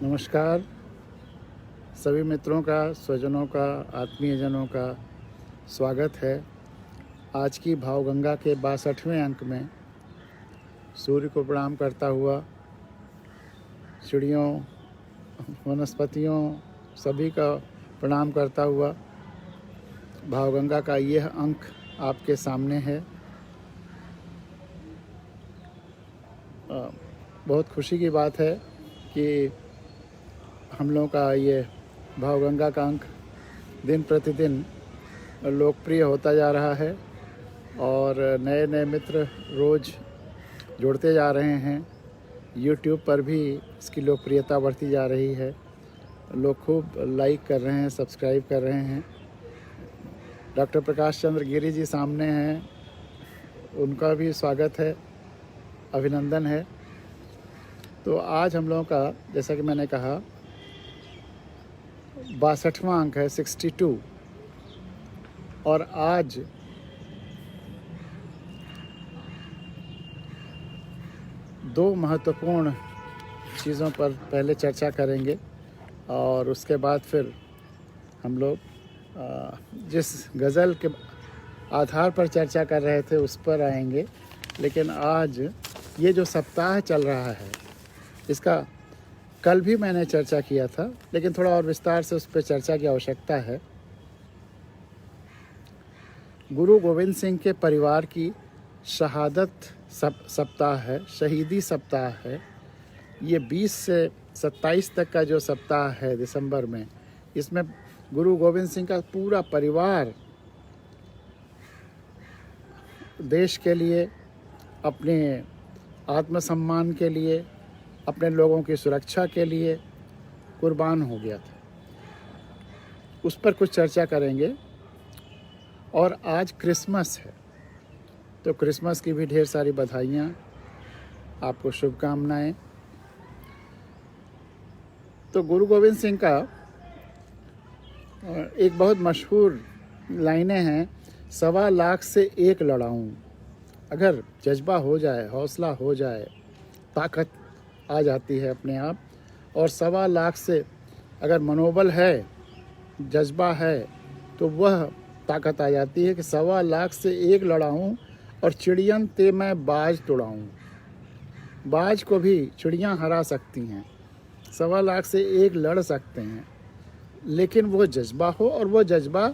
नमस्कार सभी मित्रों का, स्वजनों का, आत्मीयजनों का स्वागत है। आज की भावगंगा के 62वें अंक में सूर्य को प्रणाम करता हुआ, चिड़ियों, वनस्पतियों सभी का प्रणाम करता हुआ भावगंगा का यह अंक आपके सामने है। बहुत खुशी की बात है कि हम लोगों का ये भावगंगा का अंक दिन प्रतिदिन लोकप्रिय होता जा रहा है और नए नए मित्र रोज़ जुड़ते जा रहे हैं। YouTube पर भी इसकी लोकप्रियता बढ़ती जा रही है। लोग खूब लाइक कर रहे हैं, सब्सक्राइब कर रहे हैं। डॉक्टर प्रकाश चंद्र गिरी जी सामने हैं, उनका भी स्वागत है, अभिनंदन है। तो आज हम लोगों का, जैसा कि मैंने कहा, 62वां अंक है, 62। और आज दो महत्वपूर्ण चीज़ों पर पहले चर्चा करेंगे और उसके बाद फिर हम लोग जिस गज़ल के आधार पर चर्चा कर रहे थे उस पर आएंगे। लेकिन आज ये जो सप्ताह चल रहा है, इसका कल भी मैंने चर्चा किया था, लेकिन थोड़ा और विस्तार से उस पर चर्चा की आवश्यकता है। गुरु गोविंद सिंह के परिवार की शहादत सप्ताह है, शहीदी सप्ताह है। ये 20 से 27 तक का जो सप्ताह है दिसंबर में, इसमें गुरु गोविंद सिंह का पूरा परिवार देश के लिए, अपने आत्मसम्मान के लिए, अपने लोगों की सुरक्षा के लिए कुर्बान हो गया था। उस पर कुछ चर्चा करेंगे। और आज क्रिसमस है, तो क्रिसमस की भी ढेर सारी बधाइयाँ, आपको शुभकामनाएं। तो गुरु गोविंद सिंह का एक बहुत मशहूर लाइनें हैं, 1.25 लाख से एक लड़ाऊं। अगर जज्बा हो जाए, हौसला हो जाए, ताकत आ जाती है अपने आप। और 1.25 लाख से अगर मनोबल है, जज्बा है, तो वह ताकत आ जाती है कि 1.25 लाख से एक लड़ाऊं और चिड़ियन ते मैं बाज तुड़ाऊं। बाज को भी चिड़ियां हरा सकती हैं, 1.25 लाख से एक लड़ सकते हैं, लेकिन वो जज्बा हो, और वो जज्बा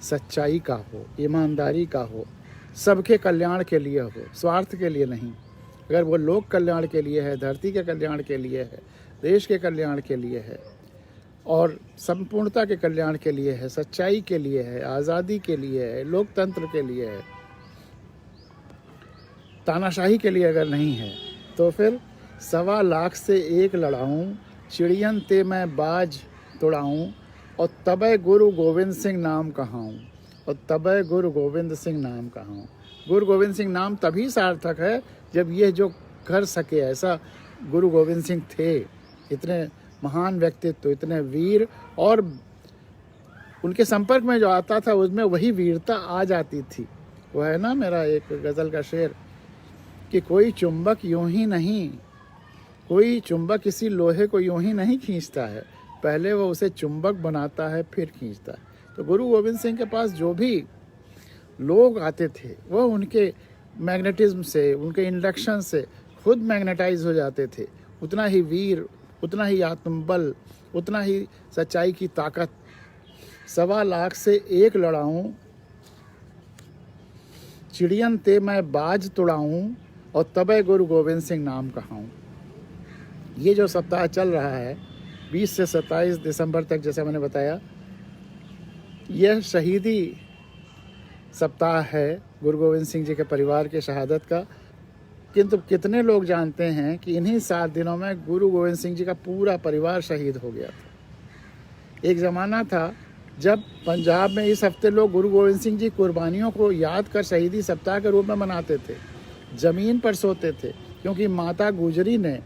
सच्चाई का हो, ईमानदारी का हो, सबके कल्याण के लिए हो, स्वार्थ के लिए नहीं। अगर वो लोक कल्याण के लिए है, धरती के कल्याण के लिए है, देश के कल्याण के लिए है, और संपूर्णता के कल्याण के लिए है, सच्चाई के लिए है, आज़ादी के लिए है, लोकतंत्र के लिए है, तानाशाही के लिए अगर नहीं है, तो फिर 1.25 लाख से एक लड़ाऊं, चिड़ियन ते मैं बाज तुड़ाऊं, और तबै गुरु गोविंद सिंह नाम कहाऊं, और तबै गुरु गोविंद सिंह नाम कहाऊं। गुरु गोविंद सिंह नाम तभी सार्थक है जब ये जो कर सके, ऐसा गुरु गोविंद सिंह थे। इतने महान व्यक्तित्व, इतने वीर, और उनके संपर्क में जो आता था उसमें वही वीरता आ जाती थी। वो है ना मेरा एक गज़ल का शेर कि कोई चुंबक यूं ही नहीं, कोई चुंबक किसी लोहे को यूं ही नहीं खींचता है, पहले वो उसे चुंबक बनाता है फिर खींचता है। तो गुरु गोविंद सिंह के पास जो भी लोग आते थे, वो उनके मैग्नेटिज्म से, उनके इंडक्शन से खुद मैग्नेटाइज हो जाते थे। उतना ही वीर, उतना ही आत्मबल, उतना ही सच्चाई की ताकत। 1.25 लाख से एक लड़ाऊं, चिड़ियन ते मैं बाज तुड़ाऊं, और तबै गुरु गोविंद सिंह नाम कहाऊं। ये जो सप्ताह चल रहा है 20 से 27 दिसंबर तक, जैसा मैंने बताया, यह शहीदी सप्ताह है गुरु गोविंद सिंह जी के परिवार के शहादत का। किंतु कितने लोग जानते हैं कि इन्हीं 7 दिनों में गुरु गोविंद सिंह जी का पूरा परिवार शहीद हो गया था। एक ज़माना था जब पंजाब में इस हफ्ते लोग गुरु गोविंद सिंह जी कुर्बानियों को याद कर शहीदी सप्ताह के रूप में मनाते थे, ज़मीन पर सोते थे, क्योंकि माता गुजरी ने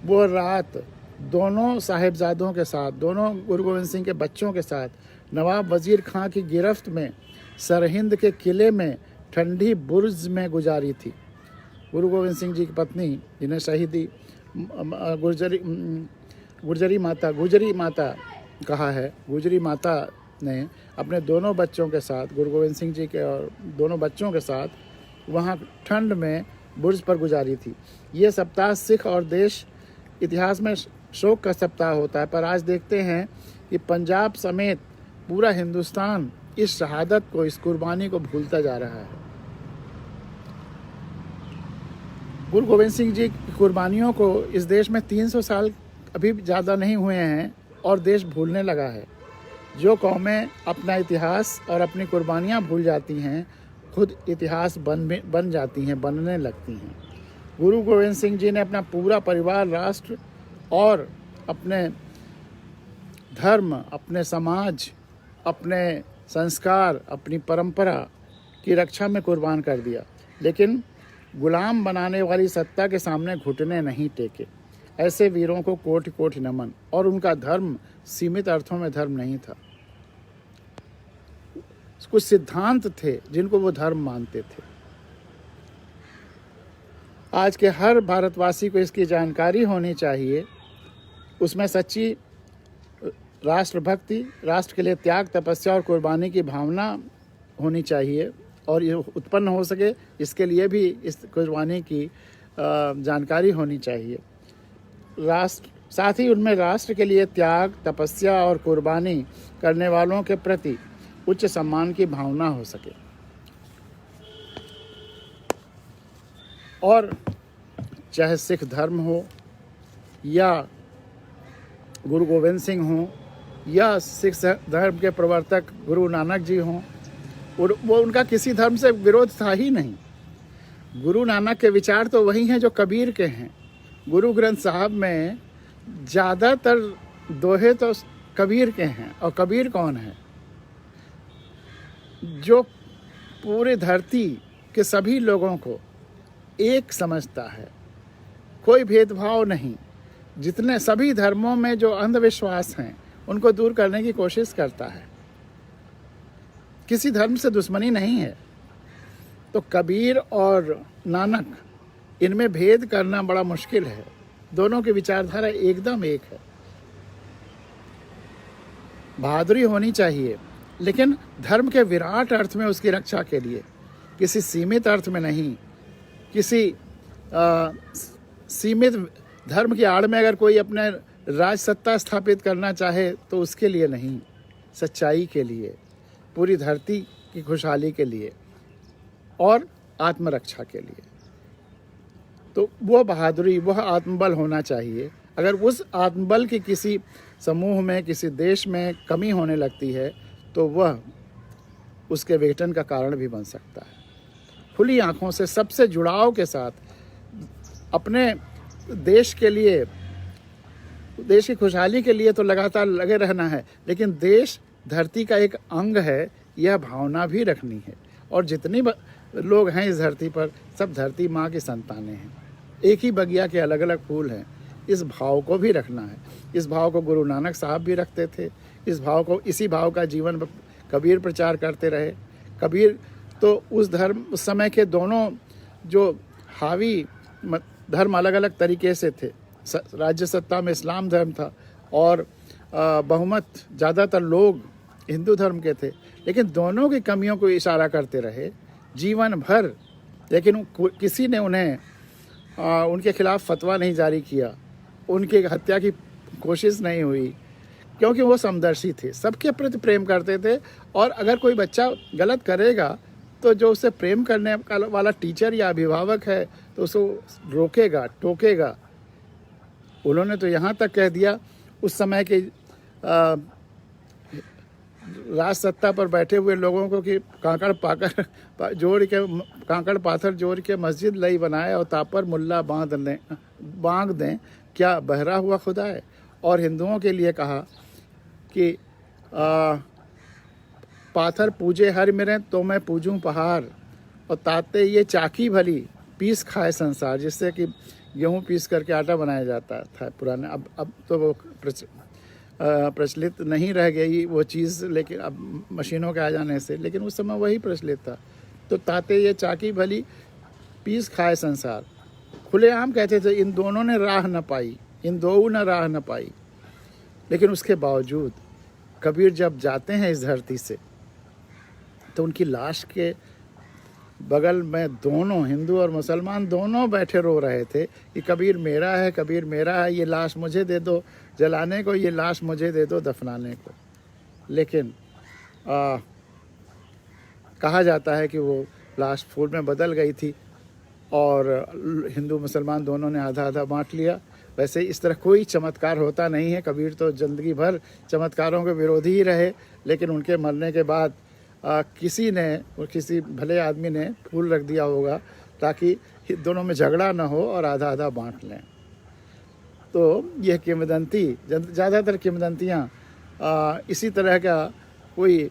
वो रात दोनों साहिबजादों के साथ, दोनों गुरु गोविंद सिंह के बच्चों के साथ, नवाब वज़ीर खां की गिरफ्त में सरहिंद के किले में ठंडी बुर्ज में गुजारी थी। गुरु गोविंद सिंह जी की पत्नी, जिन्हें शहीदी गुजरी गुजरी माता कहा है। गुजरी माता ने अपने दोनों बच्चों के साथ, गुरु गोविंद सिंह जी के और दोनों बच्चों के साथ वहाँ ठंड में बुर्ज पर गुजारी थी। ये सप्ताह सिख और देश इतिहास में शोक का सप्ताह होता है, पर आज देखते हैं कि पंजाब समेत पूरा हिंदुस्तान इस शहादत को, इस कुर्बानी को भूलता जा रहा है। गुरु गोविंद सिंह जी की कुर्बानियों को इस देश में 300 साल अभी ज़्यादा नहीं हुए हैं और देश भूलने लगा है। जो कौमें अपना इतिहास और अपनी कुर्बानियाँ भूल जाती हैं, खुद इतिहास बन जाती हैं, बनने लगती हैं। गुरु गोविंद सिंह जी ने अपना पूरा परिवार, राष्ट्र और अपने धर्म, अपने समाज, अपने संस्कार, अपनी परंपरा की रक्षा में कुर्बान कर दिया, लेकिन गुलाम बनाने वाली सत्ता के सामने घुटने नहीं टेके। ऐसे वीरों को कोटि कोटि नमन। और उनका धर्म सीमित अर्थों में धर्म नहीं था। कुछ सिद्धांत थे जिनको वो धर्म मानते थे। आज के हर भारतवासी को इसकी जानकारी होनी चाहिए। उसमें सच्ची राष्ट्रभक्ति, राष्ट्र के लिए त्याग, तपस्या और कुर्बानी की भावना होनी चाहिए, और ये उत्पन्न हो सके इसके लिए भी इस कुर्बानी की जानकारी होनी चाहिए। साथ ही उनमें राष्ट्र के लिए त्याग, तपस्या और कुर्बानी करने वालों के प्रति उच्च सम्मान की भावना हो सके। और चाहे सिख धर्म हो या गुरु गोविंद सिंह हो या सिख धर्म के प्रवर्तक गुरु नानक जी हों, वो उनका किसी धर्म से विरोध था ही नहीं। गुरु नानक के विचार तो वही हैं जो कबीर के हैं। गुरु ग्रंथ साहब में ज़्यादातर दोहे तो कबीर के हैं। और कबीर कौन है? जो पूरी धरती के सभी लोगों को एक समझता है, कोई भेदभाव नहीं। जितने सभी धर्मों में जो अंधविश्वास हैं उनको दूर करने की कोशिश करता है। किसी धर्म से दुश्मनी नहीं है। तो कबीर और नानक, इनमें भेद करना बड़ा मुश्किल है। दोनों की विचारधारा एकदम एक है। बहादुरी होनी चाहिए, लेकिन धर्म के विराट अर्थ में उसकी रक्षा के लिए, किसी सीमित अर्थ में नहीं। किसी सीमित धर्म की आड़ में अगर कोई अपने राज सत्ता स्थापित करना चाहे तो उसके लिए नहीं, सच्चाई के लिए, पूरी धरती की खुशहाली के लिए और आत्मरक्षा के लिए। तो वह बहादुरी, वह आत्मबल होना चाहिए। अगर उस आत्मबल की किसी समूह में, किसी देश में कमी होने लगती है तो वह उसके विघटन का कारण भी बन सकता है। खुली आंखों से, सबसे जुड़ाव के साथ अपने देश के लिए, देश की खुशहाली के लिए तो लगातार लगे रहना है, लेकिन देश धरती का एक अंग है, यह भावना भी रखनी है। और जितनी लोग हैं इस धरती पर, सब धरती माँ की संतानें हैं। एक ही बगिया के अलग अलग फूल हैं। इस भाव को भी रखना है। इस भाव को गुरु नानक साहब भी रखते थे। इस भाव को, इसी भाव का जीवन कबीर प्रचार करते रहे। कबीर तो उस समय के दोनों जो हावी धर्म अलग अलग तरीके से थे। राज्य सत्ता में इस्लाम धर्म था और बहुमत ज़्यादातर लोग हिंदू धर्म के थे, लेकिन दोनों की कमियों को इशारा करते रहे जीवन भर। लेकिन किसी ने उन्हें उनके खिलाफ फतवा नहीं जारी किया, उनकी हत्या की कोशिश नहीं हुई, क्योंकि वो समदर्शी थे, सबके प्रति प्रेम करते थे। और अगर कोई बच्चा गलत करेगा तो जो उसे प्रेम करने वाला टीचर या अभिभावक है तो उसको रोकेगा, टोकेगा। उन्होंने तो यहाँ तक कह दिया, उस समय के राज सत्ता पर बैठे हुए लोगों को कि कांकड़ पाथर जोड़ के मस्जिद लई बनाए और तापर मुल्ला बांध दें, क्या बहरा हुआ खुदा है। और हिंदुओं के लिए कहा कि पाथर पूजे हर मेरे तो मैं पूजूं पहाड़, और ताते ये चाकी भली पीस खाए संसार, जिससे कि गेहूँ पीस करके आटा बनाया जाता था पुराने। अब तो वो प्रचलित नहीं रह गई वो चीज़, लेकिन अब मशीनों के आ जाने से, लेकिन उस समय वही प्रचलित था। तो ताते ये चाकी भली पीस खाए संसार, खुलेआम कहते थे। इन दोनों ने राह न पाई, इन दो न राह न पाई। लेकिन उसके बावजूद कबीर जब जाते हैं इस धरती से तो उनकी लाश के बगल में दोनों हिंदू और मुसलमान दोनों बैठे रो रहे थे कि कबीर मेरा है, कबीर मेरा है, ये लाश मुझे दे दो जलाने को, ये लाश मुझे दे दो दफनाने को। लेकिन कहा जाता है कि वो लाश फूल में बदल गई थी और हिंदू मुसलमान दोनों ने आधा आधा बांट लिया। वैसे इस तरह कोई चमत्कार होता नहीं है। कबीर तो ज़िंदगी भर चमत्कारों के विरोधी ही रहे, लेकिन उनके मरने के बाद किसी ने और किसी भले आदमी ने फूल रख दिया होगा ताकि दोनों में झगड़ा ना हो और आधा आधा बांट लें। तो यह किंवदंती, ज़्यादातर किंवदंतियाँ इसी तरह का कोई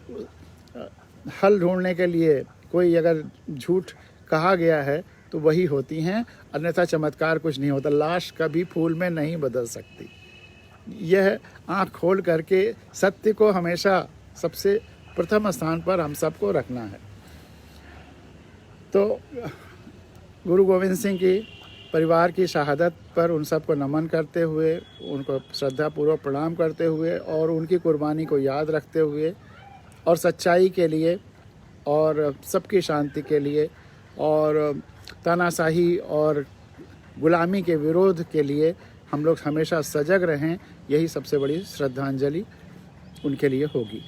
हल ढूंढने के लिए कोई अगर झूठ कहा गया है तो वही होती हैं, अन्यथा चमत्कार कुछ नहीं होता। लाश कभी फूल में नहीं बदल सकती। यह आँख खोल करके सत्य को हमेशा सबसे प्रथम स्थान पर हम सबको रखना है। तो गुरु गोविंद सिंह की परिवार की शहादत पर उन सबको नमन करते हुए, उनको श्रद्धापूर्वक प्रणाम करते हुए और उनकी कुर्बानी को याद रखते हुए और सच्चाई के लिए और सबकी शांति के लिए और तानाशाही और गुलामी के विरोध के लिए हम लोग हमेशा सजग रहें, यही सबसे बड़ी श्रद्धांजलि उनके लिए होगी।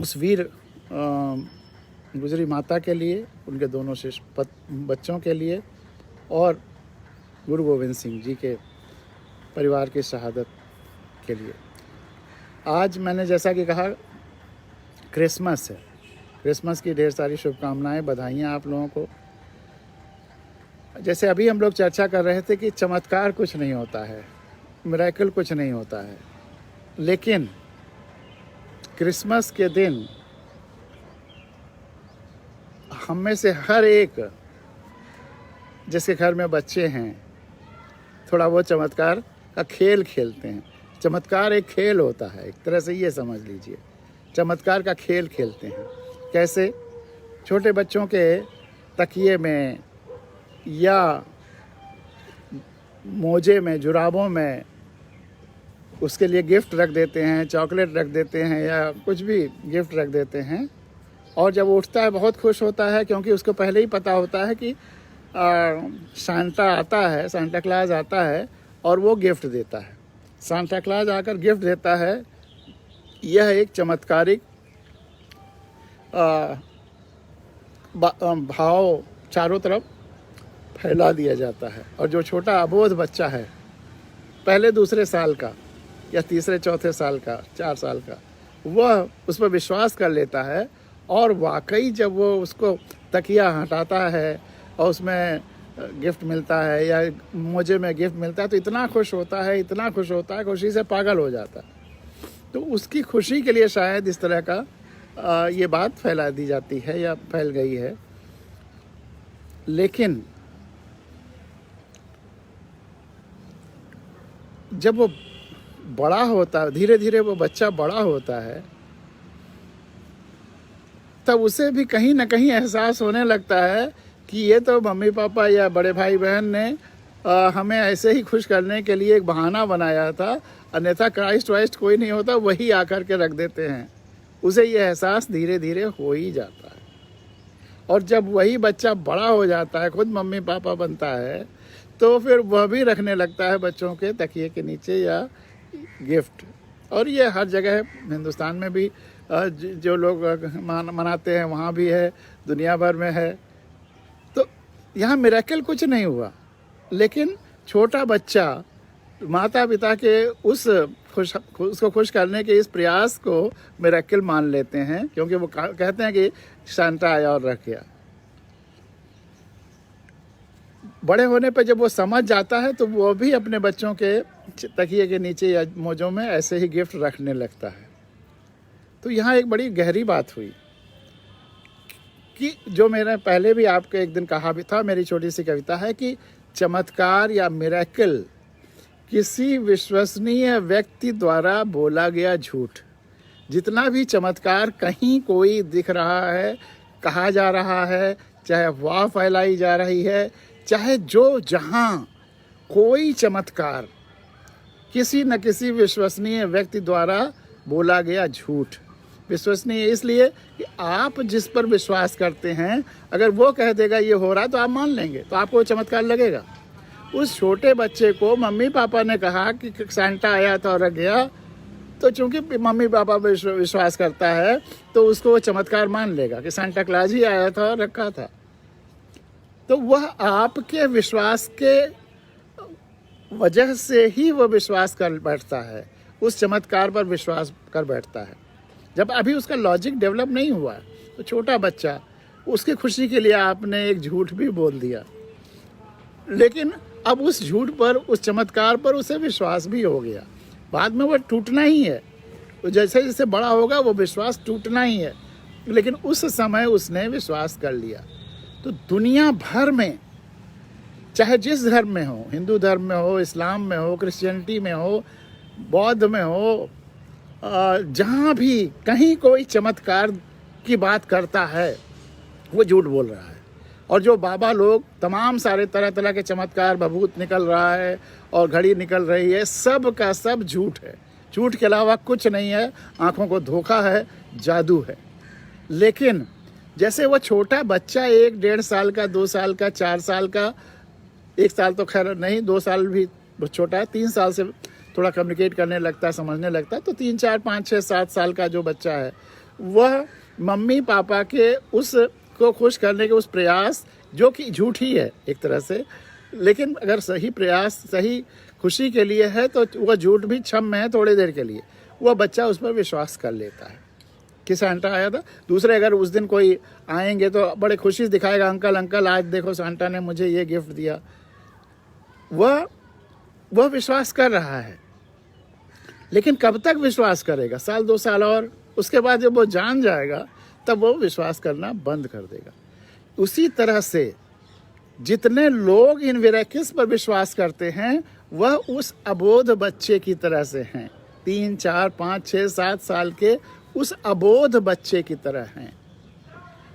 उस वीर गुजरी माता के लिए, उनके दोनों शिष्य बच्चों के लिए और गुरु गोविंद सिंह जी के परिवार की शहादत के लिए। आज मैंने जैसा कि कहा क्रिसमस है, क्रिसमस की ढेर सारी शुभकामनाएं, बधाइयाँ आप लोगों को। जैसे अभी हम लोग चर्चा कर रहे थे कि चमत्कार कुछ नहीं होता है, मिरेकल कुछ नहीं होता है, लेकिन क्रिसमस के दिन हम में से हर एक जिसके घर में बच्चे हैं थोड़ा वो चमत्कार का खेल खेलते हैं। चमत्कार एक खेल होता है, एक तरह से ये समझ लीजिए, चमत्कार का खेल खेलते हैं। कैसे? छोटे बच्चों के तकिए में या मोजे में, जुराबों में उसके लिए गिफ्ट रख देते हैं, चॉकलेट रख देते हैं या कुछ भी गिफ्ट रख देते हैं। और जब उठता है बहुत खुश होता है, क्योंकि उसको पहले ही पता होता है कि सांता आता है, सांता क्लॉज आता है और वो गिफ्ट देता है। सांता क्लॉज आकर गिफ्ट देता है, यह एक चमत्कारिक भाव चारों तरफ फैला दिया जाता है। और जो छोटा अबोध बच्चा है, पहले दूसरे साल का या तीसरे चौथे साल का, 4 साल का, वह उस पर विश्वास कर लेता है और वाकई जब वो उसको तकिया हटाता है और उसमें गिफ्ट मिलता है या मोजे में गिफ्ट मिलता है तो इतना खुश होता है, इतना खुश होता है, खुशी से पागल हो जाता है। तो उसकी खुशी के लिए शायद इस तरह का ये बात फैला दी जाती है या फैल गई है। लेकिन जब वो बड़ा होता है, धीरे धीरे वो बच्चा बड़ा होता है, तब उसे भी कहीं ना कहीं एहसास होने लगता है कि ये तो मम्मी पापा या बड़े भाई बहन ने हमें ऐसे ही खुश करने के लिए एक बहाना बनाया था, अन्यथा क्राइस्ट वाइस्ट कोई नहीं होता, वही आकर के रख देते हैं। उसे ये एहसास धीरे धीरे हो ही जाता है। और जब वही बच्चा बड़ा हो जाता है, खुद मम्मी पापा बनता है, तो फिर वह भी रखने लगता है बच्चों के तकिए के नीचे या गिफ्ट। और ये हर जगह है, हिंदुस्तान में भी जो लोग मनाते हैं वहाँ भी है, दुनिया भर में है। तो यहाँ मिरेकल कुछ नहीं हुआ, लेकिन छोटा बच्चा माता पिता के उसको खुश करने के इस प्रयास को मिरेकल मान लेते हैं, क्योंकि वो कहते हैं कि सांता आया और रख गया। बड़े होने पर जब वो समझ जाता है तो वो भी अपने बच्चों के तकिए के नीचे या मोजों में ऐसे ही गिफ्ट रखने लगता है। तो यहाँ एक बड़ी गहरी बात हुई कि जो मैंने पहले भी आपको एक दिन कहा भी था, मेरी छोटी सी कविता है कि चमत्कार या मिरेकल किसी विश्वसनीय व्यक्ति द्वारा बोला गया झूठ। जितना भी चमत्कार कहीं कोई दिख रहा है, कहा जा रहा है, चाहे अफवाह फैलाई जा रही है, चाहे जो जहाँ कोई चमत्कार किसी न किसी विश्वसनीय व्यक्ति द्वारा बोला गया झूठ। विश्वसनीय इसलिए कि आप जिस पर विश्वास करते हैं, अगर वो कह देगा ये हो रहा है तो आप मान लेंगे, तो आपको चमत्कार लगेगा। उस छोटे बच्चे को मम्मी पापा ने कहा कि सांता आया था और रख गया, तो चूंकि मम्मी पापा विश्वास करता है तो उसको वो चमत्कार मान लेगा कि सांता क्लॉज ही आया था और रखा था। तो वह आपके विश्वास के वजह से ही वह विश्वास कर बैठता है, उस चमत्कार पर विश्वास कर बैठता है। जब अभी उसका लॉजिक डेवलप नहीं हुआ है, तो छोटा बच्चा, उसकी खुशी के लिए आपने एक झूठ भी बोल दिया, लेकिन अब उस झूठ पर, उस चमत्कार पर उसे विश्वास भी हो गया। बाद में वो टूटना ही है, तो जैसे जैसे बड़ा होगा वो विश्वास टूटना ही है, लेकिन उस समय उसने विश्वास कर लिया। तो दुनिया भर में, चाहे जिस धर्म में हो, हिंदू धर्म में हो, इस्लाम में हो, क्रिश्चियनिटी में हो, बौद्ध में हो, जहाँ भी कहीं कोई चमत्कार की बात करता है वो झूठ बोल रहा है। और जो बाबा लोग तमाम सारे तरह तरह के चमत्कार, भभूत निकल रहा है और घड़ी निकल रही है, सब का सब झूठ है। झूठ के अलावा कुछ नहीं है, आँखों को धोखा है, जादू है। लेकिन जैसे वो छोटा बच्चा 1-1.5 साल का, 2 साल का, 4 साल का, 1 साल तो खैर नहीं, 2 साल भी छोटा है, 3 साल से थोड़ा कम्युनिकेट करने लगता है, समझने लगता है, तो 3, 4, 5, 6, 7 साल का जो बच्चा है वह मम्मी पापा के उस को खुश करने के उस प्रयास, जो कि झूठ ही है एक तरह से, लेकिन अगर सही प्रयास, सही खुशी के लिए है तो वह झूठ भी क्षम्य है थोड़ी देर के लिए। वह बच्चा उस पर विश्वास कर लेता है कि सांता आया था। दूसरे अगर उस दिन कोई आएंगे तो बड़े खुशी से दिखाएगा, अंकल अंकल आज देखो सांता ने मुझे ये गिफ्ट दिया। वह विश्वास कर रहा है, लेकिन कब तक विश्वास करेगा? 1-2 साल और, उसके बाद जब वो जान जाएगा तब वो विश्वास करना बंद कर देगा। उसी तरह से जितने लोग इन मिरेकल्स पर विश्वास करते हैं वह उस अबोध बच्चे की तरह से हैं, 3, 4, 5, 6, 7 साल के उस अबोध बच्चे की तरह हैं।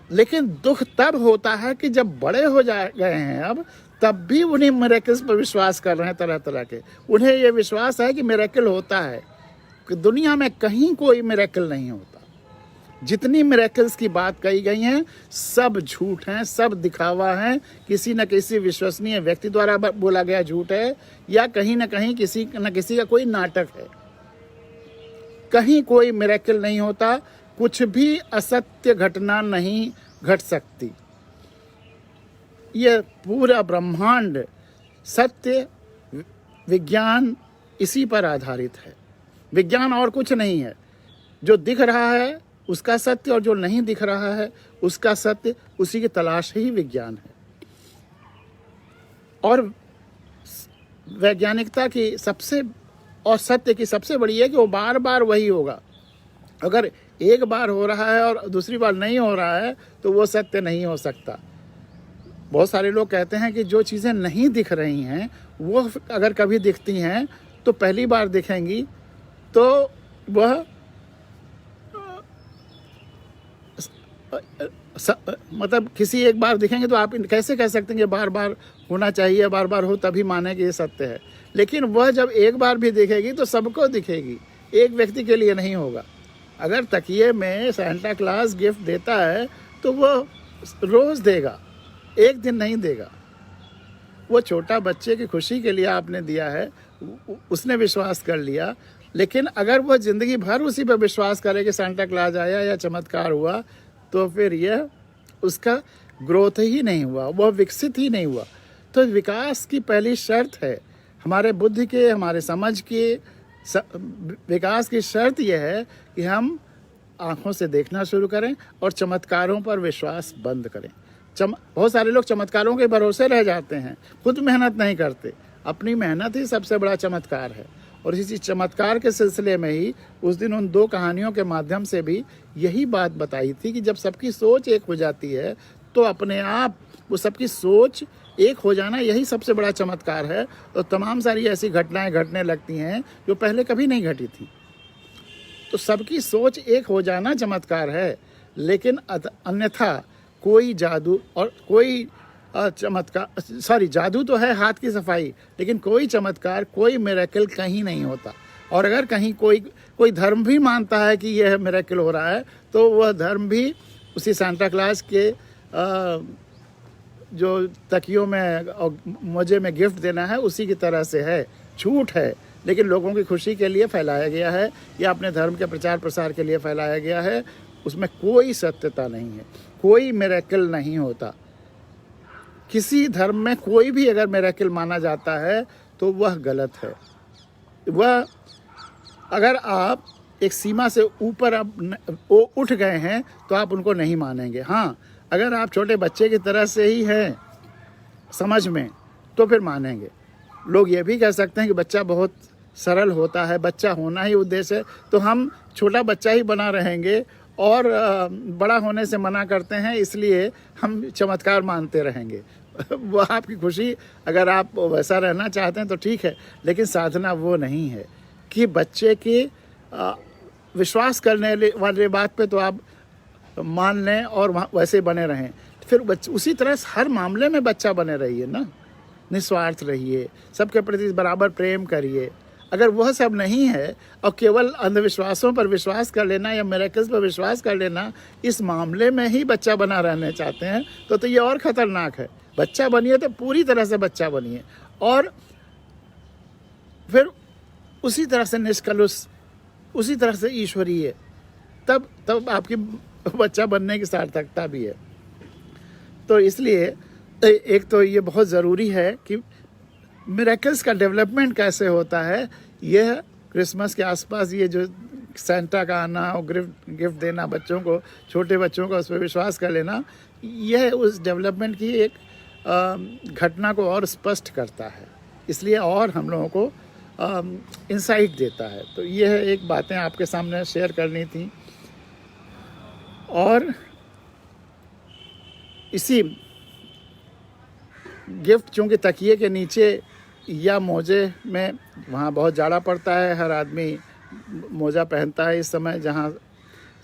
लेकिन दुख तब होता है कि जब बड़े हो गए हैं अब, तब भी उन्हीं मिरेकल्स पर विश्वास कर रहे हैं तरह तरह के। उन्हें ये विश्वास है कि मिरेकल होता है, कि दुनिया में कहीं कोई मिरेकल नहीं होता। जितनी मिरेकल्स की बात कही गई हैं सब झूठ हैं, सब दिखावा है, किसी न किसी विश्वसनीय व्यक्ति द्वारा बोला गया झूठ है, या कहीं न कहीं किसी न किसी का कोई नाटक है। कहीं कोई मिरेकल नहीं होता, कुछ भी असत्य घटना नहीं घट सकती। ये पूरा ब्रह्मांड, सत्य, विज्ञान इसी पर आधारित है। विज्ञान और कुछ नहीं है। जो दिख रहा है उसका सत्य, और जो नहीं दिख रहा है उसका सत्य, उसी की तलाश ही विज्ञान है। और वैज्ञानिकता की सबसे, और सत्य की सबसे बड़ी है कि वो बार बार वही होगा। अगर एक बार हो रहा है और दूसरी बार नहीं हो रहा है तो वो सत्य नहीं हो सकता। बहुत सारे लोग कहते हैं कि जो चीज़ें नहीं दिख रही हैं वो अगर कभी दिखती हैं तो पहली बार दिखेंगी तो वह मतलब किसी एक बार दिखेंगे तो आप कैसे कह सकते हैं कि बार बार होना चाहिए, बार बार हो तभी माने कि ये सत्य है। लेकिन वह जब एक बार भी दिखेगी तो सबको दिखेगी, एक व्यक्ति के लिए नहीं होगा। अगर तकिए में सांता क्लॉज गिफ्ट देता है तो वह रोज़ देगा, एक दिन नहीं देगा। वो छोटा बच्चे की खुशी के लिए आपने दिया है, उसने विश्वास कर लिया। लेकिन अगर वह ज़िंदगी भर उसी पर विश्वास करे कि सांता क्लॉज आया या चमत्कार हुआ, तो फिर यह उसका ग्रोथ ही नहीं हुआ, वह विकसित ही नहीं हुआ। तो विकास की पहली शर्त है, हमारे बुद्धि के, हमारे समझ के विकास की शर्त यह है कि हम आँखों से देखना शुरू करें और चमत्कारों पर विश्वास बंद करें। बहुत सारे लोग चमत्कारों के भरोसे रह जाते हैं, खुद मेहनत नहीं करते। अपनी मेहनत ही सबसे बड़ा चमत्कार है। और इसी चमत्कार के सिलसिले में ही उस दिन उन 2 कहानियों के माध्यम से भी यही बात बताई थी कि जब सबकी सोच एक हो जाती है तो अपने आप वो सबकी सोच एक हो जाना, यही सबसे बड़ा चमत्कार है। और तमाम सारी ऐसी घटनाएं घटने लगती हैं जो पहले कभी नहीं घटी थी। तो सबकी सोच एक हो जाना चमत्कार है। लेकिन अन्यथा कोई जादू और कोई चमत्कार, सॉरी, जादू तो है हाथ की सफाई, लेकिन कोई चमत्कार, कोई मिरेकल कहीं नहीं होता। और अगर कहीं कोई धर्म भी मानता है कि यह मिरेकल हो रहा है, तो वह धर्म भी उसी सांता क्लास के जो तकियों में और मोजे में गिफ्ट देना है उसी की तरह से है, झूठ है, लेकिन लोगों की खुशी के लिए फैलाया गया है या अपने धर्म के प्रचार प्रसार के लिए फैलाया गया है। उसमें कोई सत्यता नहीं है, कोई मिरेकल नहीं होता। किसी धर्म में कोई भी अगर मिरेकल माना जाता है तो वह गलत है। वह, अगर आप एक सीमा से ऊपर अब उठ गए हैं तो आप उनको नहीं मानेंगे। हाँ, अगर आप छोटे बच्चे की तरह से ही हैं समझ में, तो फिर मानेंगे। लोग ये भी कह सकते हैं कि बच्चा बहुत सरल होता है, बच्चा होना ही उद्देश्य है, तो हम छोटा बच्चा ही बना रहेंगे और बड़ा होने से मना करते हैं, इसलिए हम चमत्कार मानते रहेंगे। वह आपकी खुशी, अगर आप वैसा रहना चाहते हैं तो ठीक है, लेकिन साधना वो नहीं है कि बच्चे की विश्वास करने वाले बात पे तो आप मान लें और वैसे बने रहें। फिर उसी तरह हर मामले में बच्चा बने रहिए ना, निस्वार्थ रहिए, सबके प्रति बराबर प्रेम करिए। अगर वह सब नहीं है और केवल अंधविश्वासों पर विश्वास कर लेना या मिरेकल्स पर विश्वास कर लेना, इस मामले में ही बच्चा बना रहना चाहते हैं, तो ये और ख़तरनाक है। बच्चा बनिए तो पूरी तरह से बच्चा बनिए, और फिर उसी तरह से निष्कलुष, उसी तरह से ईश्वरीय, तब आपकी बच्चा बनने की सार्थकता भी है। तो इसलिए एक तो ये बहुत ज़रूरी है कि मिरेकल्स का डेवलपमेंट कैसे होता है। यह क्रिसमस के आसपास ये जो सेंटा का आना और गिफ्ट देना बच्चों को, छोटे बच्चों का उस पर विश्वास कर लेना, यह उस डेवलपमेंट की एक घटना को और स्पष्ट करता है, इसलिए और हम लोगों को इंसाइट देता है। तो यह एक बातें आपके सामने शेयर करनी थी। और इसी गिफ्ट, चूँकि तकिए के नीचे या मोजे में, वहाँ बहुत जाड़ा पड़ता है, हर आदमी मोजा पहनता है इस समय, जहाँ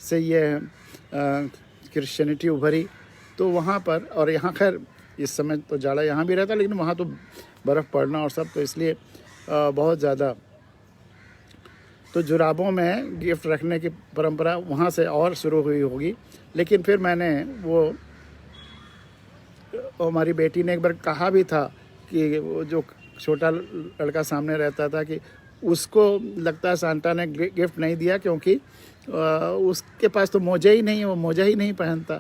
से ये क्रिश्चियनिटी उभरी, तो वहाँ पर, और यहाँ खैर इस समय तो जाड़ा यहाँ भी रहता है, लेकिन वहाँ तो बर्फ़ पड़ना और सब, तो इसलिए बहुत ज़्यादा, तो जुराबों में गिफ्ट रखने की परंपरा वहाँ से और शुरू हुई होगी। लेकिन फिर मैंने वो हमारी बेटी ने एक बार कहा भी था कि वो जो छोटा लड़का सामने रहता था कि उसको लगता है सांता ने गिफ्ट नहीं दिया क्योंकि उसके पास तो मोजे ही नहीं है, वो मोजा ही नहीं पहनता।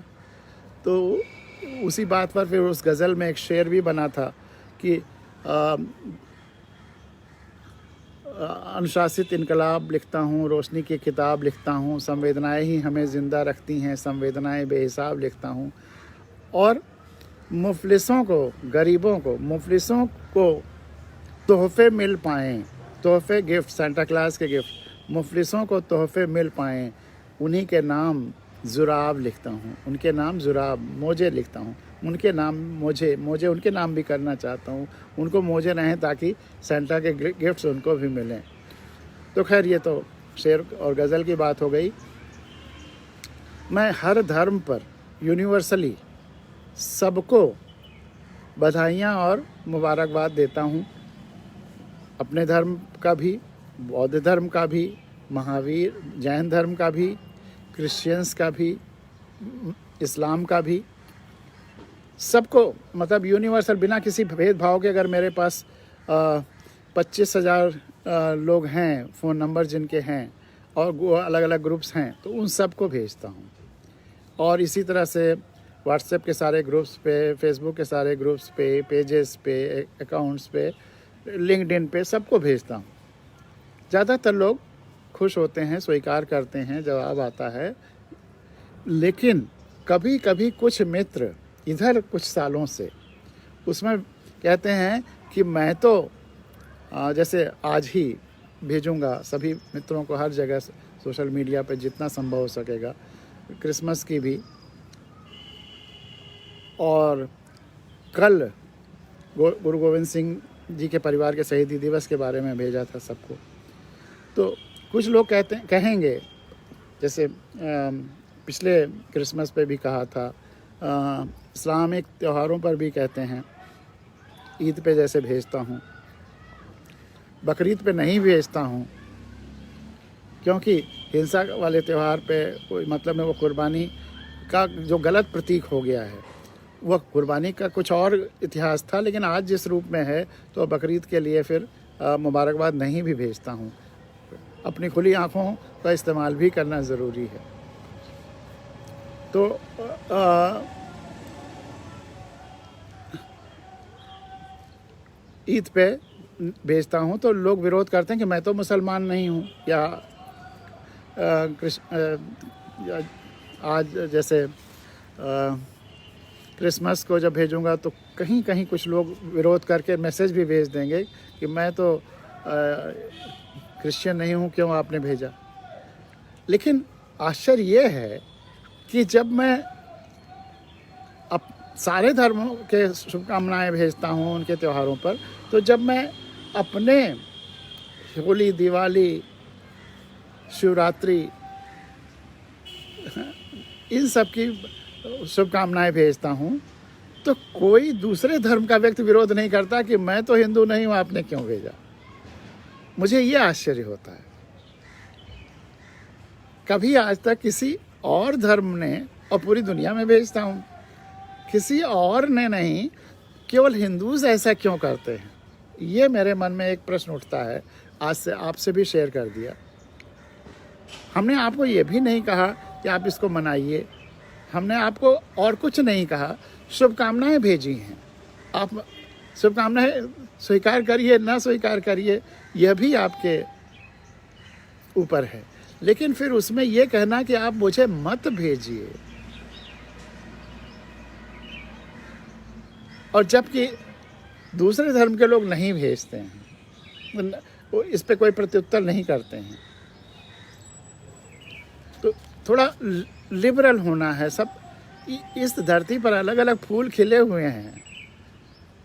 तो उसी बात पर फिर उस गज़ल में एक शेर भी बना था कि अनुशासित इनकलाब लिखता हूँ, रोशनी की किताब लिखता हूँ, संवेदनाएं ही हमें ज़िंदा रखती हैं, संवेदनाएं बेहिसाब लिखता हूँ। और मुफलिसों को, गरीबों को, मुफलिसों को तोहफे मिल पाएँ, तोहफे गिफ्ट, सांता क्लास के गिफ्ट, मुफलिसों को तोहफे मिल पाएँ, उन्हीं के नाम जुराब लिखता हूँ, उनके नाम जुराब, मोजे लिखता हूँ, उनके नाम मोजे उनके नाम भी करना चाहता हूँ, उनको मोजे रहें ताकि सेंटा के गिफ्ट्स उनको भी मिलें। तो खैर ये तो शेर और गज़ल की बात हो गई। मैं हर धर्म पर यूनिवर्सली सबको बधाइयाँ और मुबारकबाद देता हूँ, अपने धर्म का भी, बौद्ध धर्म का भी, महावीर जैन धर्म का भी, क्रिश्चियंस का भी, इस्लाम का भी, सबको, मतलब यूनिवर्सल, बिना किसी भेदभाव के। अगर मेरे पास 25,000 लोग हैं, फ़ोन नंबर जिनके हैं, और वो अलग अलग ग्रुप्स हैं, तो उन सबको भेजता हूँ। और इसी तरह से व्हाट्सएप के सारे ग्रुप्स पे, फेसबुक के सारे ग्रुप्स पे, पेजेस पे, अकाउंट्स पे, लिंक्डइन पे, सबको भेजता हूँ। ज़्यादातर लोग खुश होते हैं, स्वीकार करते हैं, जवाब आता है। लेकिन कभी कभी कुछ मित्र इधर कुछ सालों से उसमें कहते हैं कि मैं तो जैसे आज ही भेजूंगा सभी मित्रों को हर जगह सोशल मीडिया पे जितना संभव हो सकेगा, क्रिसमस की भी, और कल गुरु गोविंद सिंह जी के परिवार के शहीदी दिवस के बारे में भेजा था सबको। तो कुछ लोग कहेंगे, जैसे पिछले क्रिसमस पे भी कहा था, इस्लामिक त्योहारों पर भी कहते हैं। ईद पे जैसे भेजता हूँ, बकरीद पे नहीं भेजता हूँ, क्योंकि हिंसा वाले त्यौहार पे कोई मतलब नहीं। वो कुर्बानी का जो गलत प्रतीक हो गया है, वह कुर्बानी का कुछ और इतिहास था, लेकिन आज जिस रूप में है तो बकरीद के लिए फिर मुबारकबाद नहीं भी भेजता हूँ। अपनी खुली आँखों का इस्तेमाल भी करना ज़रूरी है। तो ईद पे भेजता हूँ तो लोग विरोध करते हैं कि मैं तो मुसलमान नहीं हूँ, या आज जैसे क्रिसमस को जब भेजूँगा तो कहीं कहीं कुछ लोग विरोध करके मैसेज भी भेज देंगे कि मैं तो क्रिश्चियन नहीं हूँ, क्यों आपने भेजा। लेकिन आश्चर्य ये है कि जब मैं अब सारे धर्मों के शुभकामनाएं भेजता हूँ उनके त्योहारों पर, तो जब मैं अपने होली, दिवाली, शिवरात्रि, इन सब की शुभकामनाएं भेजता हूँ, तो कोई दूसरे धर्म का व्यक्ति विरोध नहीं करता कि मैं तो हिंदू नहीं हूँ, आपने क्यों भेजा। मुझे ये आश्चर्य होता है। कभी आज तक किसी और धर्म ने, और पूरी दुनिया में भेजता हूँ, किसी और ने नहीं, केवल हिंदूज ऐसा क्यों करते हैं। ये मेरे मन में एक प्रश्न उठता है, आज से आपसे भी शेयर कर दिया। हमने आपको ये भी नहीं कहा कि आप इसको मनाइए, हमने आपको और कुछ नहीं कहा, शुभकामनाएं भेजी हैं। आप शुभकामनाएं स्वीकार करिए ना स्वीकार करिए, यह भी आपके ऊपर है। लेकिन फिर उसमें यह कहना कि आप मुझे मत भेजिए, और जबकि दूसरे धर्म के लोग नहीं भेजते हैं, वो इस पे कोई प्रत्युत्तर नहीं करते हैं। तो थोड़ा लिबरल होना है। सब इस धरती पर अलग अलग फूल खिले हुए हैं,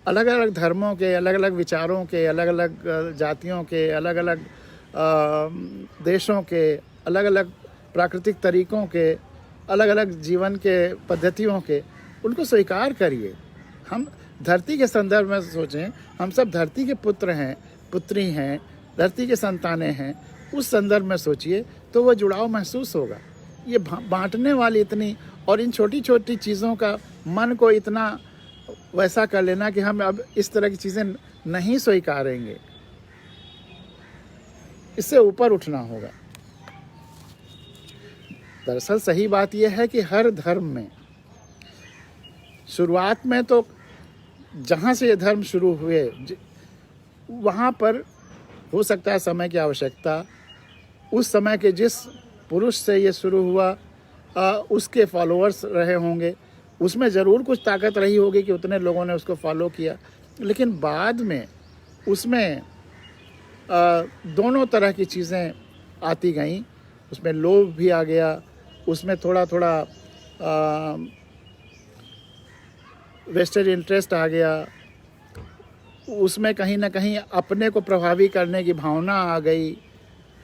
अलग अलग धर्मों के, अलग अलग विचारों के, अलग अलग जातियों के, अलग अलग देशों के, अलग अलग प्राकृतिक तरीकों के, अलग अलग जीवन के पद्धतियों के। उनको स्वीकार करिए। हम धरती के संदर्भ में सोचें, हम सब धरती के पुत्र हैं, पुत्री हैं, धरती के संतानें हैं। उस संदर्भ में सोचिए तो वो जुड़ाव महसूस होगा। ये बांटने वाली इतनी, और इन छोटी छोटी चीज़ों का मन को इतना वैसा कर लेना कि हम अब इस तरह की चीज़ें नहीं स्वीकारेंगे, इससे ऊपर उठना होगा। दरअसल सही बात यह है कि हर धर्म में शुरुआत में तो जहाँ से ये धर्म शुरू हुए वहाँ पर हो सकता है समय की आवश्यकता, उस समय के जिस पुरुष से ये शुरू हुआ उसके फॉलोअर्स रहे होंगे, उसमें ज़रूर कुछ ताकत रही होगी कि उतने लोगों ने उसको फॉलो किया। लेकिन बाद में उसमें दोनों तरह की चीज़ें आती गईं। उसमें लोभ भी आ गया, उसमें थोड़ा थोड़ा वेस्टेड इंटरेस्ट आ गया, उसमें कहीं ना कहीं अपने को प्रभावी करने की भावना आ गई,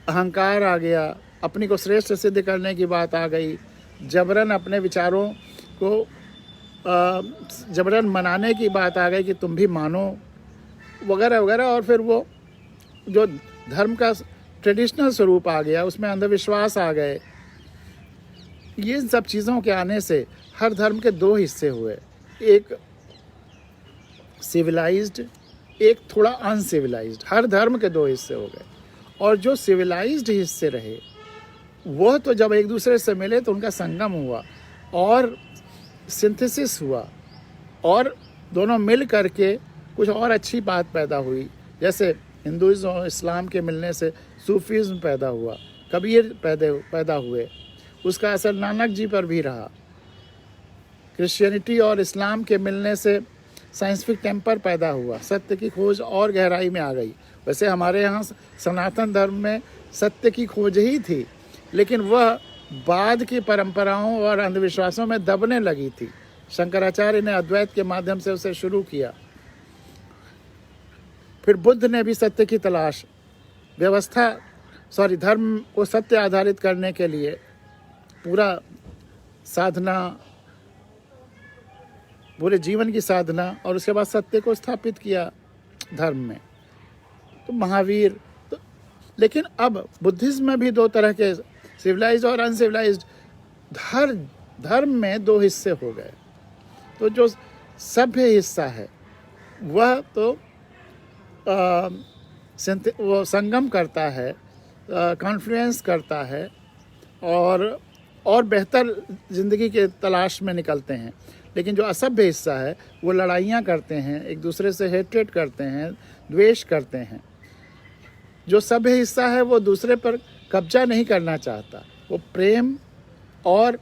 अहंकार आ गया, अपनी को श्रेष्ठ सिद्ध करने की बात आ गई, जबरन अपने विचारों को जबरन मनाने की बात आ गई कि तुम भी मानो, वगैरह वगैरह। और फिर वो जो धर्म का ट्रेडिशनल स्वरूप आ गया, उसमें अंधविश्वास आ गए। ये सब चीज़ों के आने से हर धर्म के दो हिस्से हुए, एक सिविलाइज्ड, एक थोड़ा अनसिविलाइज्ड। हर धर्म के दो हिस्से हो गए। और जो सिविलाइज्ड हिस्से रहे वह तो जब एक दूसरे से मिले तो उनका संगम हुआ और सिंथेसिस हुआ, और दोनों मिल करके कुछ और अच्छी बात पैदा हुई। जैसे हिंदुइज्म और इस्लाम के मिलने से सूफीज़्म पैदा हुआ, कबीर पैदा हुए, उसका असर नानक जी पर भी रहा। क्रिश्चियनिटी और इस्लाम के मिलने से साइंटिफिक टेम्पर पैदा हुआ, सत्य की खोज और गहराई में आ गई। वैसे हमारे यहाँ सनातन धर्म में सत्य की खोज ही थी, लेकिन वह बाद की परंपराओं और अंधविश्वासों में दबने लगी थी। शंकराचार्य ने अद्वैत के माध्यम से उसे शुरू किया। फिर बुद्ध ने भी सत्य की तलाश, धर्म को सत्य आधारित करने के लिए पूरा साधना, पूरे जीवन की साधना, और उसके बाद सत्य को स्थापित किया धर्म में, तो महावीर। तो लेकिन अब बुद्धिज्म में भी दो तरह के, सिविलाइज्ड और अनसिविलाइज्ड, हर धर्म में दो हिस्से हो गए। तो जो सभ्य हिस्सा है वह तो वो संगम करता है, कॉन्फ्लुएंस करता है, और बेहतर ज़िंदगी के तलाश में निकलते हैं। लेकिन जो असभ्य हिस्सा है वो लड़ाइयाँ करते हैं, एक दूसरे से हेट्रेट करते हैं, द्वेष करते हैं। जो सभ्य हिस्सा है वो दूसरे पर कब्जा नहीं करना चाहता, वो प्रेम और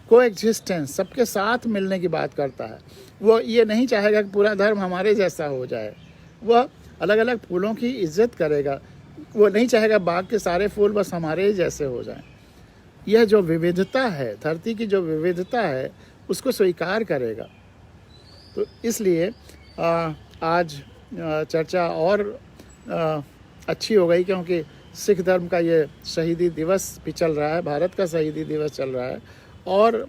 कोएग्जिस्टेंस, सबके साथ मिलने की बात करता है। वो ये नहीं चाहेगा कि पूरा धर्म हमारे जैसा हो जाए, वह अलग अलग फूलों की इज्जत करेगा। वो नहीं चाहेगा बाग के सारे फूल बस हमारे ही जैसे हो जाएं। यह जो विविधता है, धरती की जो विविधता है, उसको स्वीकार करेगा। तो इसलिए आज चर्चा और अच्छी हो गई, क्योंकि सिख धर्म का ये शहीदी दिवस भी चल रहा है, भारत का शहीदी दिवस चल रहा है, और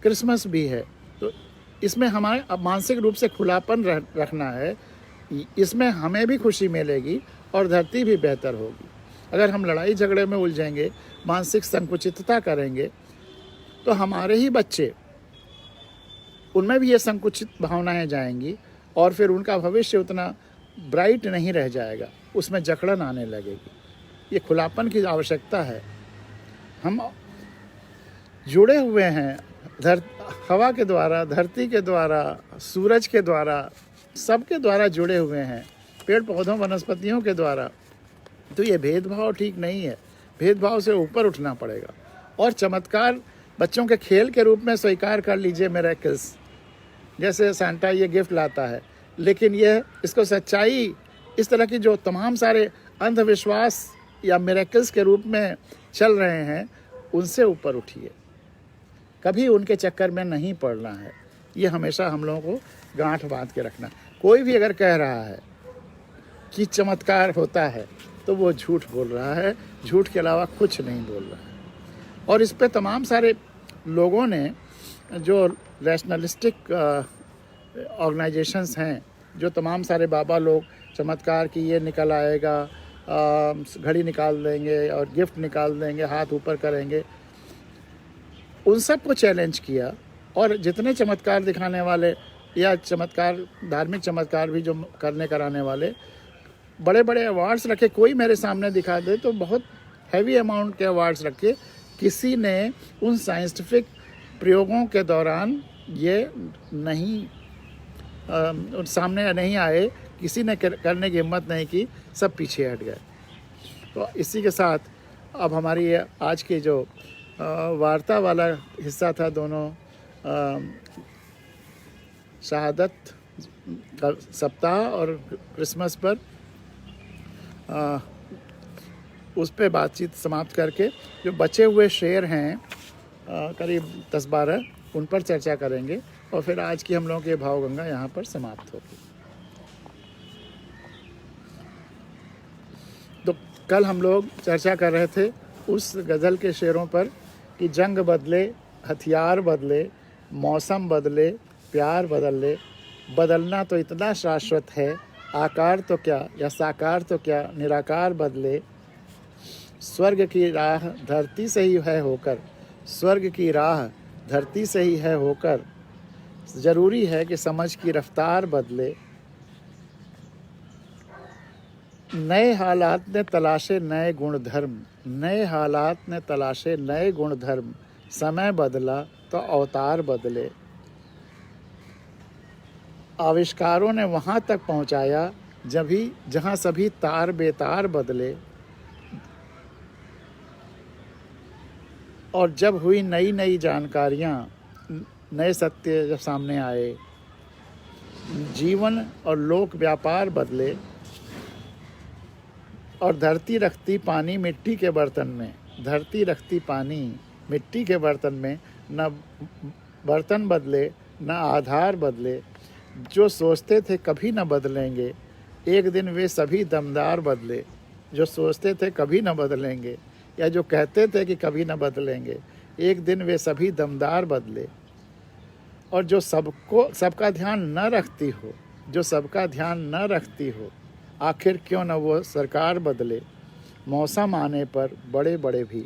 क्रिसमस भी है। तो इसमें हमारे अब मानसिक रूप से खुलापन रखना है, इसमें हमें भी खुशी मिलेगी और धरती भी बेहतर होगी। अगर हम लड़ाई झगड़े में उलझेंगे, मानसिक संकुचितता करेंगे, तो हमारे ही बच्चे, उनमें भी ये संकुचित भावनाएं जाएंगी, और फिर उनका भविष्य उतना ब्राइट नहीं रह जाएगा, उसमें जकड़न आने लगेगी। ये खुलापन की आवश्यकता है। हम जुड़े हुए हैं हवा के द्वारा, धरती के द्वारा, सूरज के द्वारा, सबके द्वारा जुड़े हुए हैं, पेड़ पौधों वनस्पतियों के द्वारा। तो ये भेदभाव ठीक नहीं है, भेदभाव से ऊपर उठना पड़ेगा। और चमत्कार बच्चों के खेल के रूप में स्वीकार कर लीजिए, मिरेकल्स, जैसे सांता ये गिफ्ट लाता है, लेकिन यह इसको सच्चाई, इस तरह की जो तमाम सारे अंधविश्वास या मिरेकल्स के रूप में चल रहे हैं, उनसे ऊपर उठिए। कभी उनके चक्कर में नहीं पड़ना है, ये हमेशा हम लोगों को गांठ बांध के रखना। कोई भी अगर कह रहा है कि चमत्कार होता है तो वो झूठ बोल रहा है, झूठ के अलावा कुछ नहीं बोल रहा है। और इस पे तमाम सारे लोगों ने, जो रैशनलिस्टिक ऑर्गेनाइजेशंस हैं, जो तमाम सारे बाबा लोग चमत्कार की ये निकल आएगा, घड़ी निकाल देंगे और गिफ्ट निकाल देंगे, हाथ ऊपर करेंगे, उन सब को चैलेंज किया। और जितने चमत्कार दिखाने वाले या चमत्कार, धार्मिक चमत्कार भी जो कराने वाले, बड़े बड़े अवार्ड्स रखे। कोई मेरे सामने दिखा दे तो बहुत हैवी अमाउंट के अवार्ड्स रखे, किसी ने उन साइंटिफिक प्रयोगों के दौरान ये नहीं सामने नहीं आए, किसी ने करने की हिम्मत नहीं की, सब पीछे हट गए। तो इसी के साथ अब हमारी आज की जो वार्ता वाला हिस्सा था, दोनों शहादत का सप्ताह और क्रिसमस पर, उस पे बातचीत समाप्त करके जो बचे हुए शेर हैं करीब 10-12, उन पर चर्चा करेंगे, और फिर आज की हम लोगों की भावगंगा यहाँ पर समाप्त होगी। तो कल हम लोग चर्चा कर रहे थे उस गज़ल के शेरों पर कि जंग बदले, हथियार बदले, मौसम बदले, प्यार बदले, बदलना तो इतना शाश्वत है, आकार तो क्या या साकार तो क्या, निराकार बदले। स्वर्ग की राह धरती से ही है होकर, स्वर्ग की राह धरती से ही है होकर, ज़रूरी है कि समझ की रफ्तार बदले। नए हालात ने तलाशे नए गुण धर्म, नए हालात ने तलाशे नए गुण धर्म, समय बदला तो अवतार बदले। आविष्कारों ने वहाँ तक पहुँचाया जहाँ सभी तार बेतार बदले। और जब हुई नई नई जानकारियाँ, नए सत्य जब सामने आए, जीवन और लोक व्यापार बदले। और धरती रखती पानी मिट्टी के बर्तन में, धरती रखती पानी मिट्टी के बर्तन में, न बर्तन बदले न आधार बदले। जो सोचते थे कभी न बदलेंगे, एक दिन वे सभी दमदार बदले। जो सोचते थे कभी न बदलेंगे, या जो कहते थे कि कभी न बदलेंगे, एक दिन वे सभी दमदार बदले। और जो सबका ध्यान न रखती हो, जो सबका ध्यान न रखती हो, आखिर क्यों न वो सरकार बदले। मौसम आने पर बड़े बड़े भी,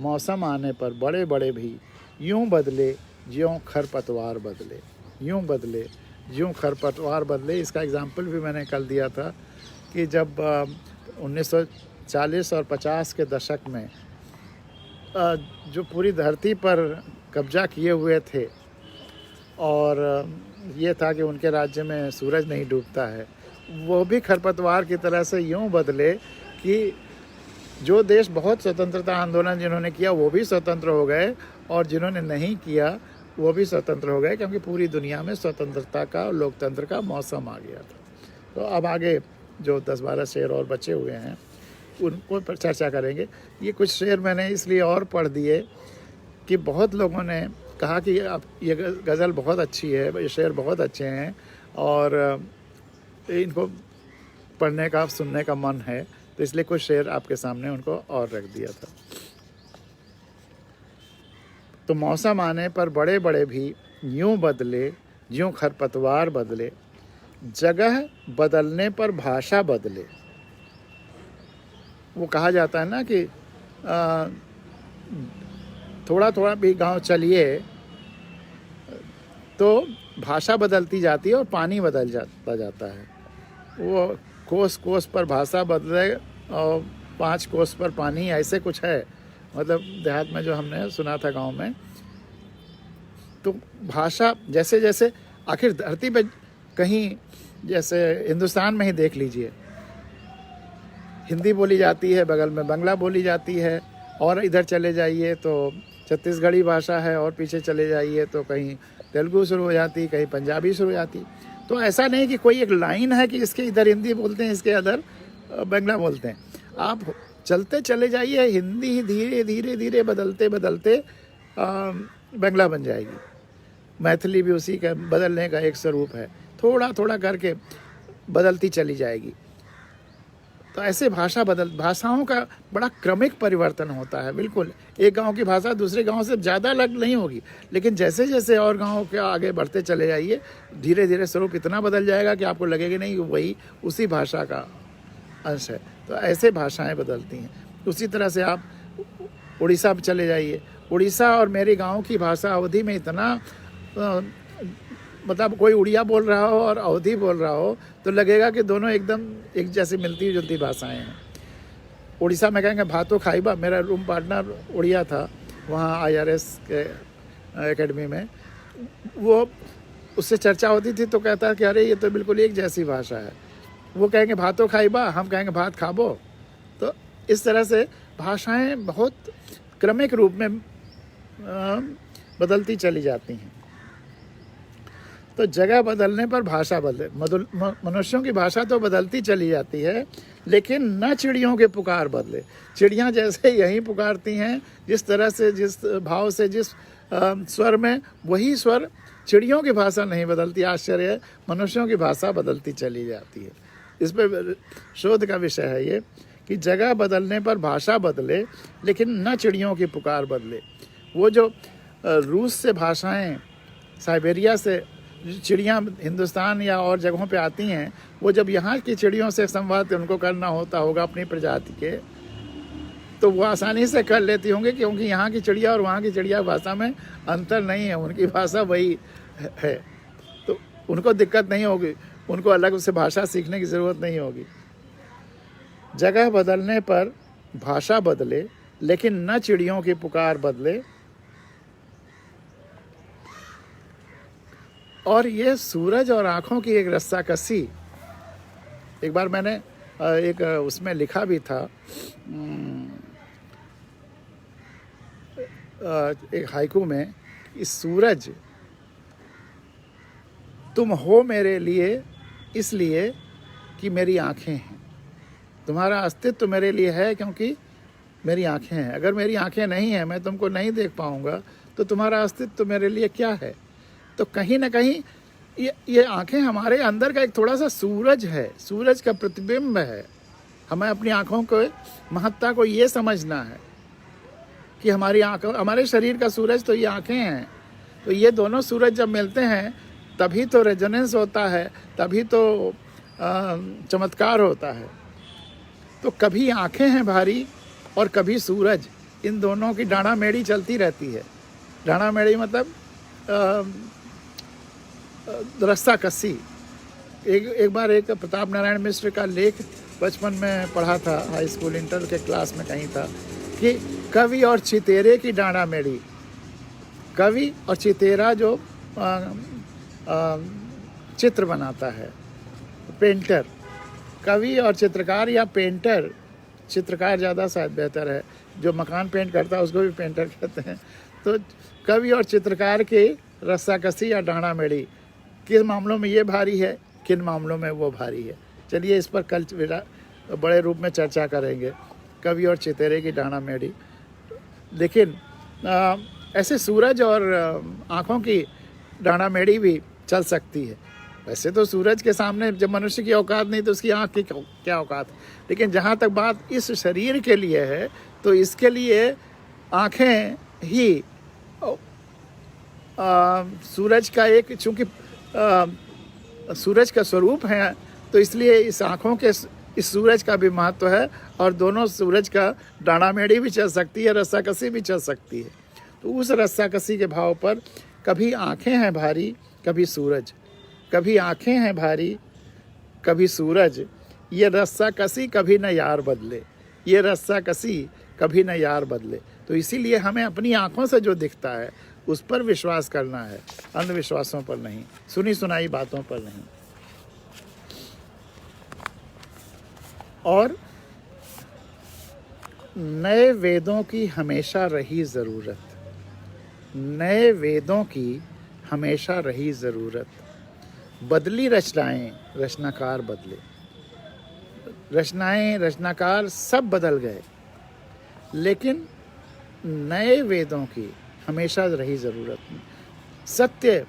मौसम आने पर बड़े बड़े भी यूं बदले ज्यों खरपतवार बदले, यूं बदले ज्यों खरपतवार बदले। इसका एग्जाम्पल भी मैंने कल दिया था कि जब 1940 और 50 के दशक में जो पूरी धरती पर कब्जा किए हुए थे और ये था कि उनके राज्य में सूरज नहीं डूबता है, वो भी खरपतवार की तरह से यूं बदले कि जो देश बहुत स्वतंत्रता आंदोलन जिन्होंने किया वो भी स्वतंत्र हो गए और जिन्होंने नहीं किया वो भी स्वतंत्र हो गए, क्योंकि पूरी दुनिया में स्वतंत्रता का और लोकतंत्र का मौसम आ गया था। तो अब आगे जो 10-12 शेर और बचे हुए हैं उनको पर चर्चा करेंगे। ये कुछ शेर मैंने इसलिए और पढ़ दिए कि बहुत लोगों ने कहा कि अब ये गज़ल बहुत अच्छी है, ये शेर बहुत अच्छे हैं और इनको पढ़ने का सुनने का मन है, तो इसलिए कुछ शेर आपके सामने उनको और रख दिया था। तो मौसम आने पर बड़े बड़े भी यूं बदले ज्यों खरपतवार बदले, जगह बदलने पर भाषा बदले। वो कहा जाता है ना कि थोड़ा थोड़ा भी गांव चलिए तो भाषा बदलती जाती है और पानी बदल जाता है। वो कोस कोस पर भाषा बदले और 5 कोस पर पानी, ऐसे कुछ है। मतलब देहात में जो हमने सुना था गांव में, तो भाषा जैसे जैसे आखिर धरती पे कहीं, जैसे हिंदुस्तान में ही देख लीजिए, हिंदी बोली जाती है, बगल में बांग्ला बोली जाती है, और इधर चले जाइए तो छत्तीसगढ़ी भाषा है, और पीछे चले जाइए तो कहीं तेलुगु शुरू हो जाती, कहीं पंजाबी शुरू हो जाती। तो ऐसा नहीं कि कोई एक लाइन है कि इसके इधर हिंदी बोलते हैं, इसके अदर बांग्ला बोलते हैं। आप चलते चले जाइए, हिंदी ही धीरे धीरे धीरे बदलते बदलते बांग्ला बन जाएगी। मैथिली भी उसी का बदलने का एक स्वरूप है, थोड़ा थोड़ा करके बदलती चली जाएगी। तो ऐसे भाषाओं का बड़ा क्रमिक परिवर्तन होता है। बिल्कुल एक गांव की भाषा दूसरे गांव से ज़्यादा अलग नहीं होगी, लेकिन जैसे जैसे और गांवों के आगे बढ़ते चले जाइए, धीरे धीरे स्वरूप इतना बदल जाएगा कि आपको लगेगा नहीं वही उसी भाषा का अंश है। तो ऐसे भाषाएं बदलती हैं। उसी तरह से आप उड़ीसा चले जाइए, उड़ीसा और मेरे गाँव की भाषा अवधि में इतना मतलब कोई उड़िया बोल रहा हो और अवधी बोल रहा हो तो लगेगा कि दोनों एकदम एक जैसी मिलती जुलती भाषाएं हैं। उड़ीसा में कहेंगे भातो खाइबा। मेरा रूम पार्टनर उड़िया था वहाँ IRS के एकेडमी में, वो उससे चर्चा होती थी तो कहता है कि अरे ये तो बिल्कुल एक जैसी भाषा है। वो कहेंगे भातो खाइबा, हम कहेंगे भात खाबो। तो इस तरह से भाषाएं बहुत क्रमिक रूप में बदलती चली जाती हैं। तो जगह बदलने पर भाषा बदले। मनुष्यों की भाषा तो बदलती चली जाती है, लेकिन न चिड़ियों के पुकार बदले। चिड़ियाँ जैसे यहीं पुकारती हैं, जिस तरह से, जिस भाव से, जिस स्वर में, वही स्वर चिड़ियों की भाषा नहीं बदलती। आश्चर्य है, मनुष्यों की भाषा बदलती चली जाती है। इस पर शोध का विषय है ये कि जगह बदलने पर भाषा बदले, लेकिन न चिड़ियों की पुकार बदले। वो जो रूस से भाषाएं, साइबेरिया से चिड़ियाँ हिंदुस्तान या और जगहों पे आती हैं, वो जब यहाँ की चिड़ियों से संवाद उनको करना होता होगा अपनी प्रजाति के, तो वो आसानी से कर लेती होंगी, क्योंकि यहाँ की चिड़िया और वहाँ की चिड़िया भाषा में अंतर नहीं है, उनकी भाषा वही है। तो उनको दिक्कत नहीं होगी, उनको अलग से भाषा सीखने की ज़रूरत नहीं होगी। जगह बदलने पर भाषा बदले, लेकिन न चिड़ियों की पुकार बदले। और ये सूरज और आँखों की एक रस्साकसी, एक बार मैंने एक उसमें लिखा भी था, एक हाइकू में, इस सूरज तुम हो मेरे लिए इसलिए कि मेरी आँखें हैं। तुम्हारा अस्तित्व मेरे लिए है क्योंकि मेरी आँखें हैं। अगर मेरी आँखें नहीं हैं, मैं तुमको नहीं देख पाऊँगा, तो तुम्हारा अस्तित्व मेरे लिए क्या है। तो कहीं ना कहीं ये आँखें हमारे अंदर का एक थोड़ा सा सूरज है, सूरज का प्रतिबिंब है। हमें अपनी आँखों को महत्ता को ये समझना है कि हमारी आँखों, हमारे शरीर का सूरज तो ये आँखें हैं। तो ये दोनों सूरज जब मिलते हैं तभी तो रेजोनेंस होता है, तभी तो चमत्कार होता है। तो कभी आंखें हैं भारी और कभी सूरज, इन दोनों की डांडा मेड़ी चलती रहती है। डांडा मेड़ी मतलब रस्सा कस्सी। एक बार एक प्रताप नारायण मिश्र का लेख बचपन में पढ़ा था, हाई स्कूल इंटर के क्लास में कहीं था, कि कवि और चितेरे की डांडा मेड़ी। कवि और चितेरा जो चित्र बनाता है, पेंटर। कवि और चित्रकार या पेंटर, चित्रकार ज़्यादा शायद बेहतर है, जो मकान पेंट करता है उसको भी पेंटर कहते हैं। तो कवि और चित्रकार के रस्साकसी या डांडा मेड़ी, किस मामलों में ये भारी है, किन मामलों में वो भारी है। चलिए इस पर कल बड़े रूप में चर्चा करेंगे, कवि और चितेरे की डांडा मेड़ी। लेकिन ऐसे सूरज और आँखों की डांडा मेड़ी भी चल सकती है। वैसे तो सूरज के सामने जब मनुष्य की औकात नहीं तो उसकी आँख की क्या औकात है। लेकिन जहाँ तक बात इस शरीर के लिए है तो इसके लिए आँखें ही सूरज का एक, चूँकि सूरज का स्वरूप है तो इसलिए इस आँखों के इस सूरज का भी महत्व है। और दोनों सूरज का डांडा मेड़ी भी चल सकती है, रस्साकसी भी चल सकती है। तो उस रस्साकसी के भाव पर कभी आँखें हैं भारी कभी सूरज, कभी आँखें हैं भारी कभी सूरज, ये रस्साकसी कभी न यार बदले, ये रस्साकसी कभी न यार बदले। तो इसीलिए हमें अपनी आँखों से जो दिखता है उस पर विश्वास करना है, अंधविश्वासों पर नहीं, सुनी सुनाई बातों पर नहीं। और नए वेदों की हमेशा रही ज़रूरत, नए वेदों की हमेशा रही ज़रूरत। बदली रचनाएं रचनाकार बदले, रचनाएं रचनाकार सब बदल गए, लेकिन नए वेदों की हमेशा रही ज़रूरत। सत्य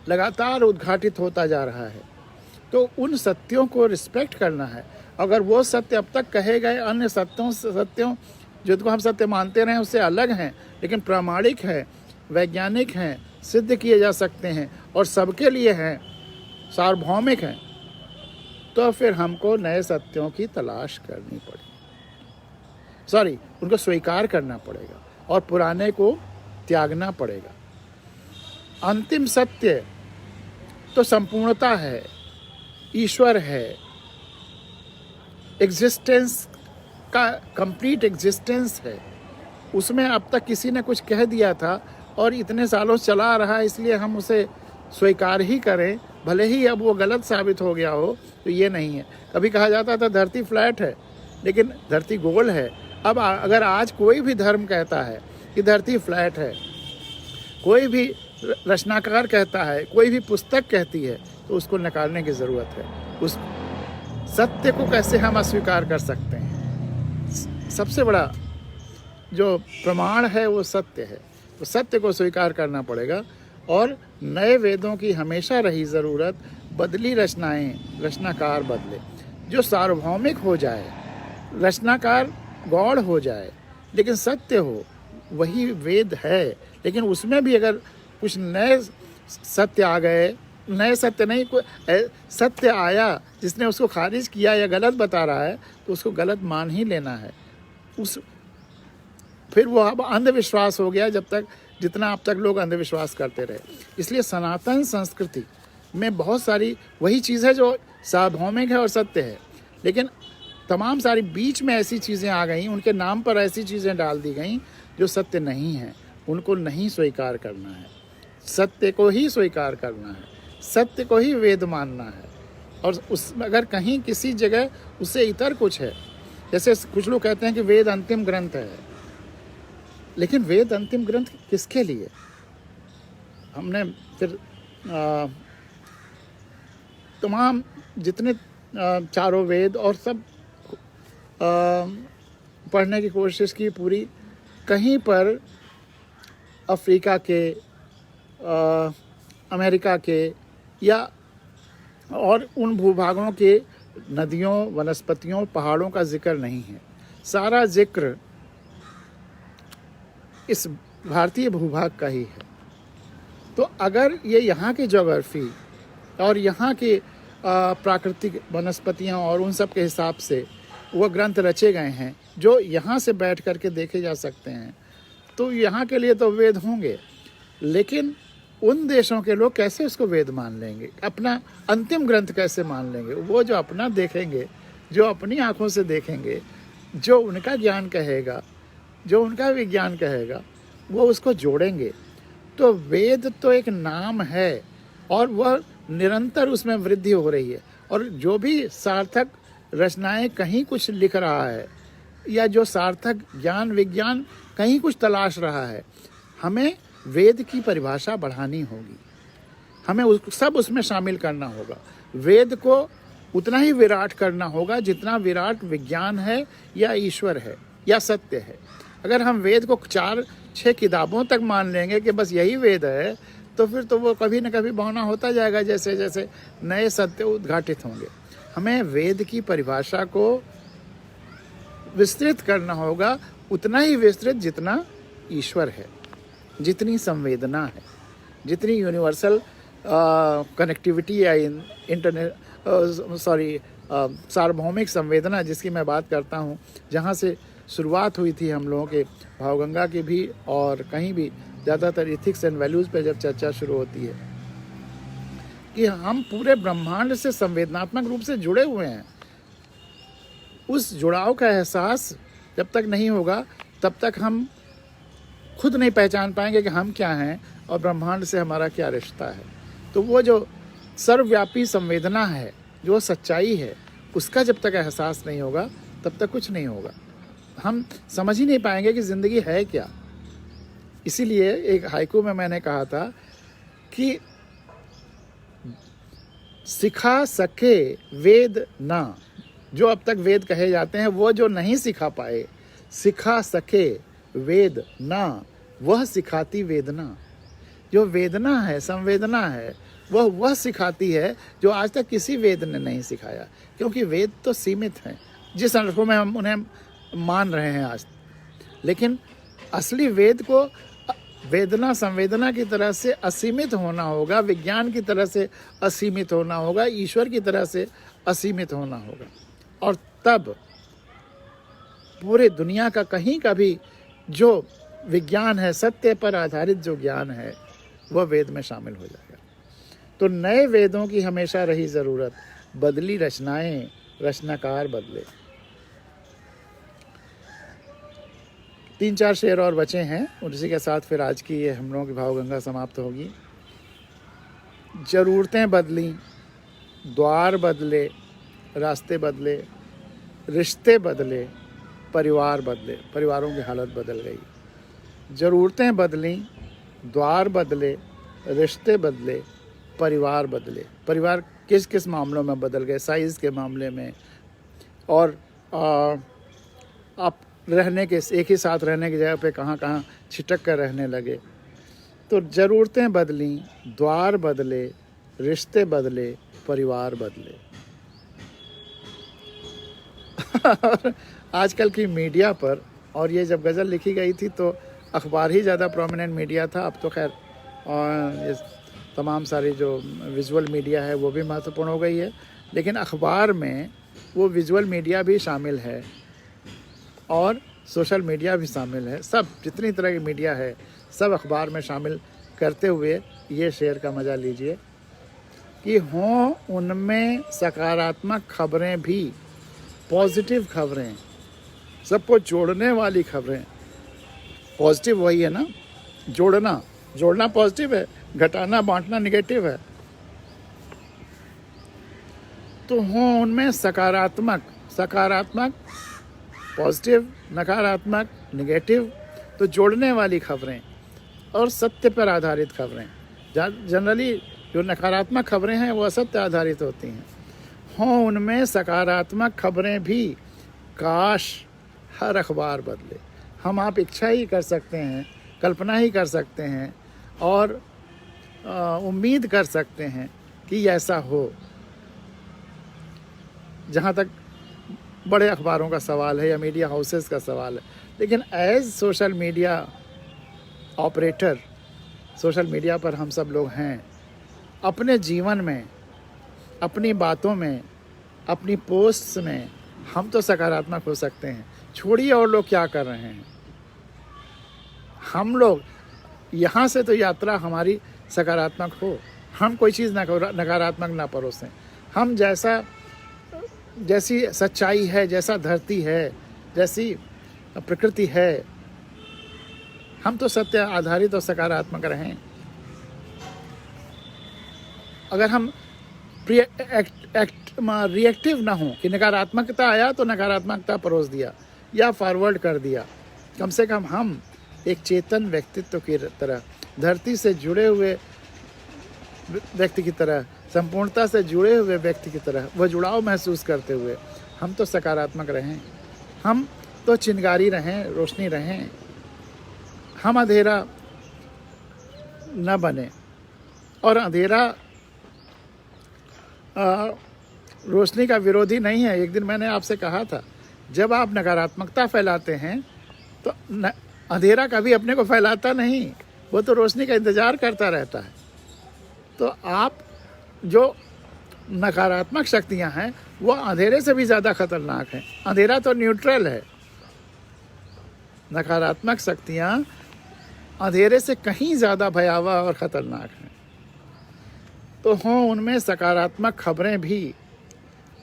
लगातार उद्घाटित होता जा रहा है, तो उन सत्यों को रिस्पेक्ट करना है। अगर वो सत्य अब तक कहे गए अन्य सत्यों जिनको हम सत्य मानते रहे उससे अलग हैं, लेकिन प्रामाणिक है, वैज्ञानिक हैं, सिद्ध किए जा सकते हैं और सबके लिए हैं, सार्वभौमिक हैं, तो फिर हमको नए सत्यों की तलाश करनी पड़ेगी, उनको स्वीकार करना पड़ेगा और पुराने को त्यागना पड़ेगा। अंतिम सत्य तो संपूर्णता है, ईश्वर है, एग्जिस्टेंस का कंप्लीट एग्जिस्टेंस है। उसमें अब तक किसी ने कुछ कह दिया था और इतने सालों चला आ रहा है, इसलिए हम उसे स्वीकार ही करें, भले ही अब वो गलत साबित हो गया हो। तो ये नहीं है। कभी कहा जाता था धरती फ्लैट है, लेकिन धरती गोल है। अब अगर आज कोई भी धर्म कहता है कि धरती फ्लैट है, कोई भी रचनाकार कहता है, कोई भी पुस्तक कहती है, तो उसको नकारने की ज़रूरत है। उस सत्य को कैसे हम अस्वीकार कर सकते हैं? सबसे बड़ा जो प्रमाण है वो सत्य है, तो सत्य को स्वीकार करना पड़ेगा। और नए वेदों की हमेशा रही ज़रूरत, बदली रचनाएं रचनाकार बदले। जो सार्वभौमिक हो जाए, रचनाकार गौड़ हो जाए, लेकिन सत्य हो, वही वेद है। लेकिन उसमें भी अगर कुछ नए सत्य आ गए, नए सत्य नहीं, कोई सत्य आया जिसने उसको खारिज किया या गलत बता रहा है, तो उसको गलत मान ही लेना है। फिर वो अब अंधविश्वास हो गया, जब तक जितना अब तक लोग अंधविश्वास करते रहे। इसलिए सनातन संस्कृति में बहुत सारी वही चीज़ है जो सार्वभौमिक है और सत्य है, लेकिन तमाम सारी बीच में ऐसी चीज़ें आ गई, उनके नाम पर ऐसी चीज़ें डाल दी गई जो सत्य नहीं है। उनको नहीं स्वीकार करना है, सत्य को ही स्वीकार करना है, सत्य को ही वेद मानना है। और उस अगर कहीं किसी जगह उससे इतर कुछ है, जैसे कुछ लोग कहते हैं कि वेद अंतिम ग्रंथ है, लेकिन वेद अंतिम ग्रंथ किसके लिए? हमने फिर तमाम जितने चारों वेद और सब पढ़ने की कोशिश की पूरी, कहीं पर अफ्रीका के, अमेरिका के या और उन भूभागों के नदियों, वनस्पतियों, पहाड़ों का जिक्र नहीं है। सारा जिक्र इस भारतीय भूभाग का ही है। तो अगर ये यहाँ की ज्योग्राफी और यहाँ की प्राकृतिक वनस्पतियाँ और उन सब के हिसाब से वो ग्रंथ रचे गए हैं जो यहाँ से बैठ कर के देखे जा सकते हैं, तो यहाँ के लिए तो वेद होंगे। लेकिन उन देशों के लोग कैसे उसको वेद मान लेंगे, अपना अंतिम ग्रंथ कैसे मान लेंगे? वो जो अपना देखेंगे, जो अपनी आँखों से देखेंगे, जो उनका ज्ञान कहेगा, जो उनका विज्ञान कहेगा, वो उसको जोड़ेंगे। तो वेद तो एक नाम है और वह निरंतर उसमें वृद्धि हो रही है। और जो भी सार्थक रचनाएं कहीं कुछ लिख रहा है या जो सार्थक ज्ञान विज्ञान कहीं कुछ तलाश रहा है, हमें वेद की परिभाषा बढ़ानी होगी, हमें सब उसमें शामिल करना होगा। वेद को उतना ही विराट करना होगा जितना विराट विज्ञान है या ईश्वर है या सत्य है। अगर हम वेद को 4-6 किताबों तक मान लेंगे कि बस यही वेद है, तो फिर तो वो कभी न कभी बौना होता जाएगा, जैसे जैसे नए सत्य उद्घाटित होंगे। हमें वेद की परिभाषा को विस्तृत करना होगा, उतना ही विस्तृत जितना ईश्वर है, जितनी संवेदना है, जितनी यूनिवर्सल कनेक्टिविटी या इंटरनेट सार्वभौमिक संवेदना जिसकी मैं बात करता हूँ, जहाँ से शुरुआत हुई थी हम लोगों के भावगंगा की भी और कहीं भी ज़्यादातर इथिक्स एंड वैल्यूज़ पे जब चर्चा शुरू होती है कि हम पूरे ब्रह्मांड से संवेदनात्मक रूप से जुड़े हुए हैं। उस जुड़ाव का एहसास जब तक नहीं होगा तब तक हम खुद नहीं पहचान पाएंगे कि हम क्या हैं और ब्रह्मांड से हमारा क्या रिश्ता है। तो वो जो सर्वव्यापी संवेदना है, जो सच्चाई है, उसका जब तक एहसास नहीं होगा तब तक कुछ नहीं होगा। हम समझ ही नहीं पाएंगे कि ज़िंदगी है क्या। इसीलिए एक हाइकू में मैंने कहा था कि सिखा सके वेद ना, जो अब तक वेद कहे जाते हैं वो जो नहीं सिखा पाए, सिखा सके वेद ना वह सिखाती वेदना। जो वेदना है, संवेदना है, वह सिखाती है जो आज तक किसी वेद ने नहीं सिखाया। क्योंकि वेद तो सीमित हैं जिस अर्थों में हम उन्हें मान रहे हैं आज, लेकिन असली वेद को वेदना संवेदना की तरह से असीमित होना होगा, विज्ञान की तरह से असीमित होना होगा, ईश्वर की तरह से असीमित होना होगा। और तब पूरे दुनिया का कहीं का भी जो विज्ञान है, सत्य पर आधारित जो ज्ञान है, वह वेद में शामिल हो जाएगा। तो नए वेदों की हमेशा रही ज़रूरत, बदली रचनाएं, रचनाकार बदले। 3-4 शेर और बचे हैं, उसी के साथ फिर आज की ये हम लोगों की भावगंगा समाप्त होगी। ज़रूरतें बदली, द्वार बदले, रास्ते बदले, रिश्ते बदले, परिवार बदले, परिवारों की हालत बदल गई। ज़रूरतें बदली, द्वार बदले, रिश्ते बदले, परिवार बदले। परिवार किस किस मामलों में बदल गए? साइज़ के मामले में, और आप रहने के, एक ही साथ रहने की जगह पे कहाँ कहाँ छिटक कर रहने लगे। तो ज़रूरतें बदली, द्वार बदले, रिश्ते बदले, परिवार बदले। आजकल की मीडिया पर, और ये जब गज़ल लिखी गई थी तो अखबार ही ज़्यादा प्रोमिनेंट मीडिया था। अब तो खैर ये तमाम सारी जो विजुअल मीडिया है वो भी महत्वपूर्ण हो गई है, लेकिन अखबार में वो विजुअल मीडिया भी शामिल है और सोशल मीडिया भी शामिल है। सब जितनी तरह की मीडिया है सब अखबार में शामिल करते हुए ये शेर का मज़ा लीजिए कि हों उनमें सकारात्मक खबरें भी, पॉजिटिव खबरें, सबको जोड़ने वाली खबरें। पॉजिटिव वही है ना, जोड़ना पॉजिटिव है, घटाना बांटना निगेटिव है। तो हों उनमें सकारात्मक पॉजिटिव, नकारात्मक निगेटिव, तो जोड़ने वाली खबरें और सत्य पर आधारित खबरें। जनरली जो नकारात्मक खबरें हैं वो असत्य आधारित होती हैं। हों उनमें सकारात्मक खबरें भी, काश हर अखबार बदले। हम आप इच्छा ही कर सकते हैं, कल्पना ही कर सकते हैं और उम्मीद कर सकते हैं कि ऐसा हो। जहाँ तक बड़े अखबारों का सवाल है या मीडिया हाउसेस का सवाल है, लेकिन as social media operator social media पर हम सब लोग हैं, अपने जीवन में, अपनी बातों में, अपनी पोस्ट्स में हम तो सकारात्मक हो सकते हैं। छोड़िए और लोग क्या कर रहे हैं, हम लोग यहाँ से तो यात्रा हमारी सकारात्मक हो। हम कोई चीज़ नकारात्मक ना परोसें। हम जैसी सच्चाई है, जैसा धरती है, जैसी प्रकृति है, हम तो सत्य आधारित और सकारात्मक रहें। अगर हम रिएक्टिव ना हो कि नकारात्मकता आया तो नकारात्मकता परोस दिया या फॉरवर्ड कर दिया, कम से कम हम एक चेतन व्यक्तित्व की तरह, धरती से जुड़े हुए व्यक्ति की तरह, संपूर्णता से जुड़े हुए व्यक्ति की तरह वह जुड़ाव महसूस करते हुए हम तो सकारात्मक रहें। हम तो चिंगारी रहें, रोशनी रहें। हम अंधेरा न बने। और अंधेरा रोशनी का विरोधी नहीं है। एक दिन मैंने आपसे कहा था, जब आप नकारात्मकता फैलाते हैं तो अंधेरा कभी अपने को फैलाता नहीं, वो तो रोशनी का इंतज़ार करता रहता है। तो आप जो नकारात्मक शक्तियां हैं वो अंधेरे से भी ज़्यादा खतरनाक हैं। अंधेरा तो न्यूट्रल है, नकारात्मक शक्तियां अंधेरे से कहीं ज़्यादा भयावह और ख़तरनाक हैं। तो हों उनमें सकारात्मक खबरें भी,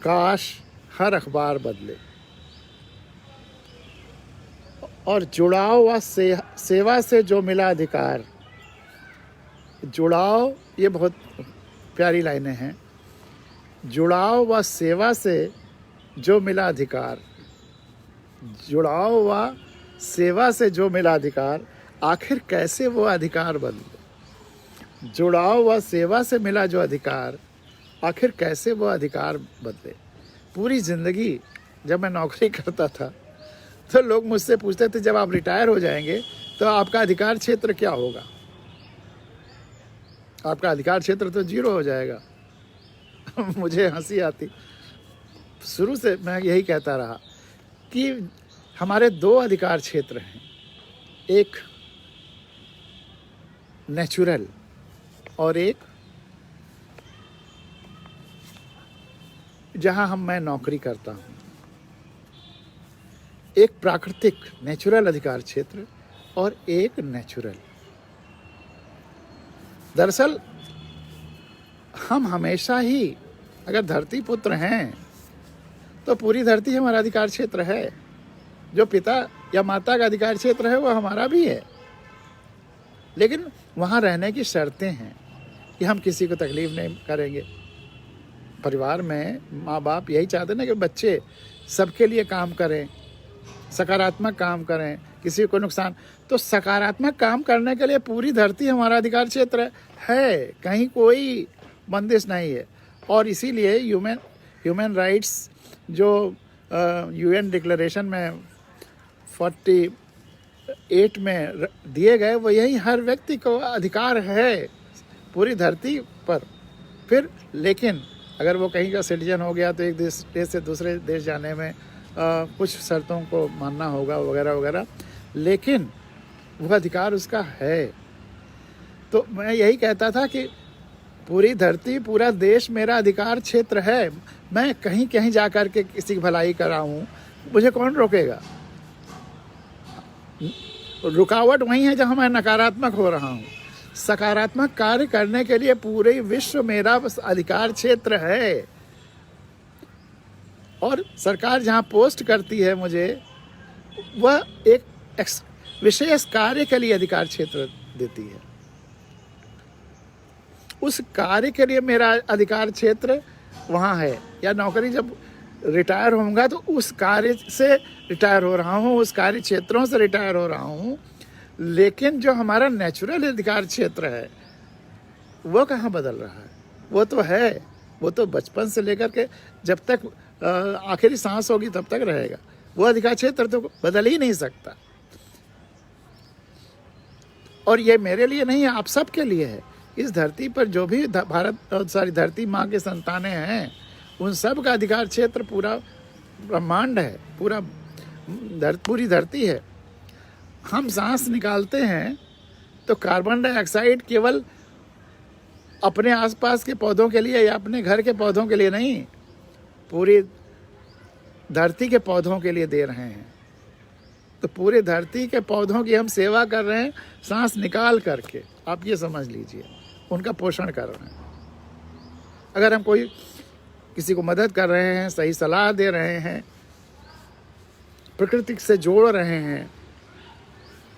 काश हर अखबार बदले। और जुड़ाव व सेवा से जो मिला अधिकार, जुड़ाव, ये बहुत प्यारी लाइनें हैं। जुड़ाव व सेवा से जो मिला अधिकार, जुड़ाव व सेवा से जो मिला अधिकार, आखिर कैसे वो अधिकार बदले। जुड़ाव व सेवा से मिला जो अधिकार, आखिर कैसे वो अधिकार बदले। पूरी ज़िंदगी जब मैं नौकरी करता था तो लोग मुझसे पूछते थे, जब आप रिटायर हो जाएंगे तो आपका अधिकार क्षेत्र क्या होगा। आपका अधिकार क्षेत्र तो 0 हो जाएगा। मुझे हंसी आती। शुरू से मैं यही कहता रहा कि हमारे 2 अधिकार क्षेत्र हैं, एक नेचुरल और एक जहां मैं नौकरी करता हूं। एक प्राकृतिक नेचुरल अधिकार क्षेत्र और एक नेचुरल। दरअसल हम हमेशा ही, अगर धरती पुत्र हैं तो पूरी धरती हमारा अधिकार क्षेत्र है। जो पिता या माता का अधिकार क्षेत्र है वो हमारा भी है, लेकिन वहाँ रहने की शर्तें हैं कि हम किसी को तकलीफ नहीं करेंगे। परिवार में माँ बाप यही चाहते हैं कि बच्चे सबके लिए काम करें, सकारात्मक काम करें, किसी को नुकसान। तो सकारात्मक काम करने के लिए पूरी धरती हमारा अधिकार क्षेत्र है, कहीं कोई बंदिश नहीं है। और इसीलिए ह्यूमन राइट्स जो UN डिक्लेरेशन में 48 में दिए गए, वो यही हर व्यक्ति को अधिकार है पूरी धरती पर। फिर लेकिन अगर वो कहीं का सिटीजन हो गया तो एक देश से दूसरे देश जाने में कुछ शर्तों को मानना होगा वगैरह वगैरह, लेकिन वो अधिकार उसका है। तो मैं यही कहता था कि पूरी धरती, पूरा देश मेरा अधिकार क्षेत्र है। मैं कहीं कहीं जा कर के किसी की भलाई कर रहा हूँ, मुझे कौन रोकेगा। रुकावट वहीं है जहाँ मैं नकारात्मक हो रहा हूँ। सकारात्मक कार्य करने के लिए पूरे विश्व मेरा अधिकार क्षेत्र है। और सरकार जहाँ पोस्ट करती है मुझे, वह एक विशेष कार्य के लिए अधिकार क्षेत्र देती है। उस कार्य के लिए मेरा अधिकार क्षेत्र वहाँ है। या नौकरी जब रिटायर होऊंगा तो उस कार्य से रिटायर हो रहा हूँ, उस कार्य क्षेत्रों से रिटायर हो रहा हूँ। लेकिन जो हमारा नेचुरल अधिकार क्षेत्र है वो कहाँ बदल रहा है। वो तो है, वो तो बचपन से लेकर के जब तक आखिरी सांस होगी तब तक रहेगा। वो अधिकार क्षेत्र तो बदल ही नहीं सकता। और ये मेरे लिए नहीं है, आप सब के लिए है। इस धरती पर जो भी धरती माँ के संतानें हैं, उन सब का अधिकार क्षेत्र पूरा ब्रह्मांड है, पूरी धरती है। हम सांस निकालते हैं तो कार्बन डाइऑक्साइड केवल अपने आसपास के पौधों के लिए या अपने घर के पौधों के लिए नहीं, पूरी धरती के पौधों के लिए दे रहे हैं। तो पूरी धरती के पौधों की हम सेवा कर रहे हैं सांस निकाल करके, आप ये समझ लीजिए, उनका पोषण कर रहे हैं। अगर हम कोई किसी को मदद कर रहे हैं, सही सलाह दे रहे हैं, प्रकृति से जोड़ रहे हैं,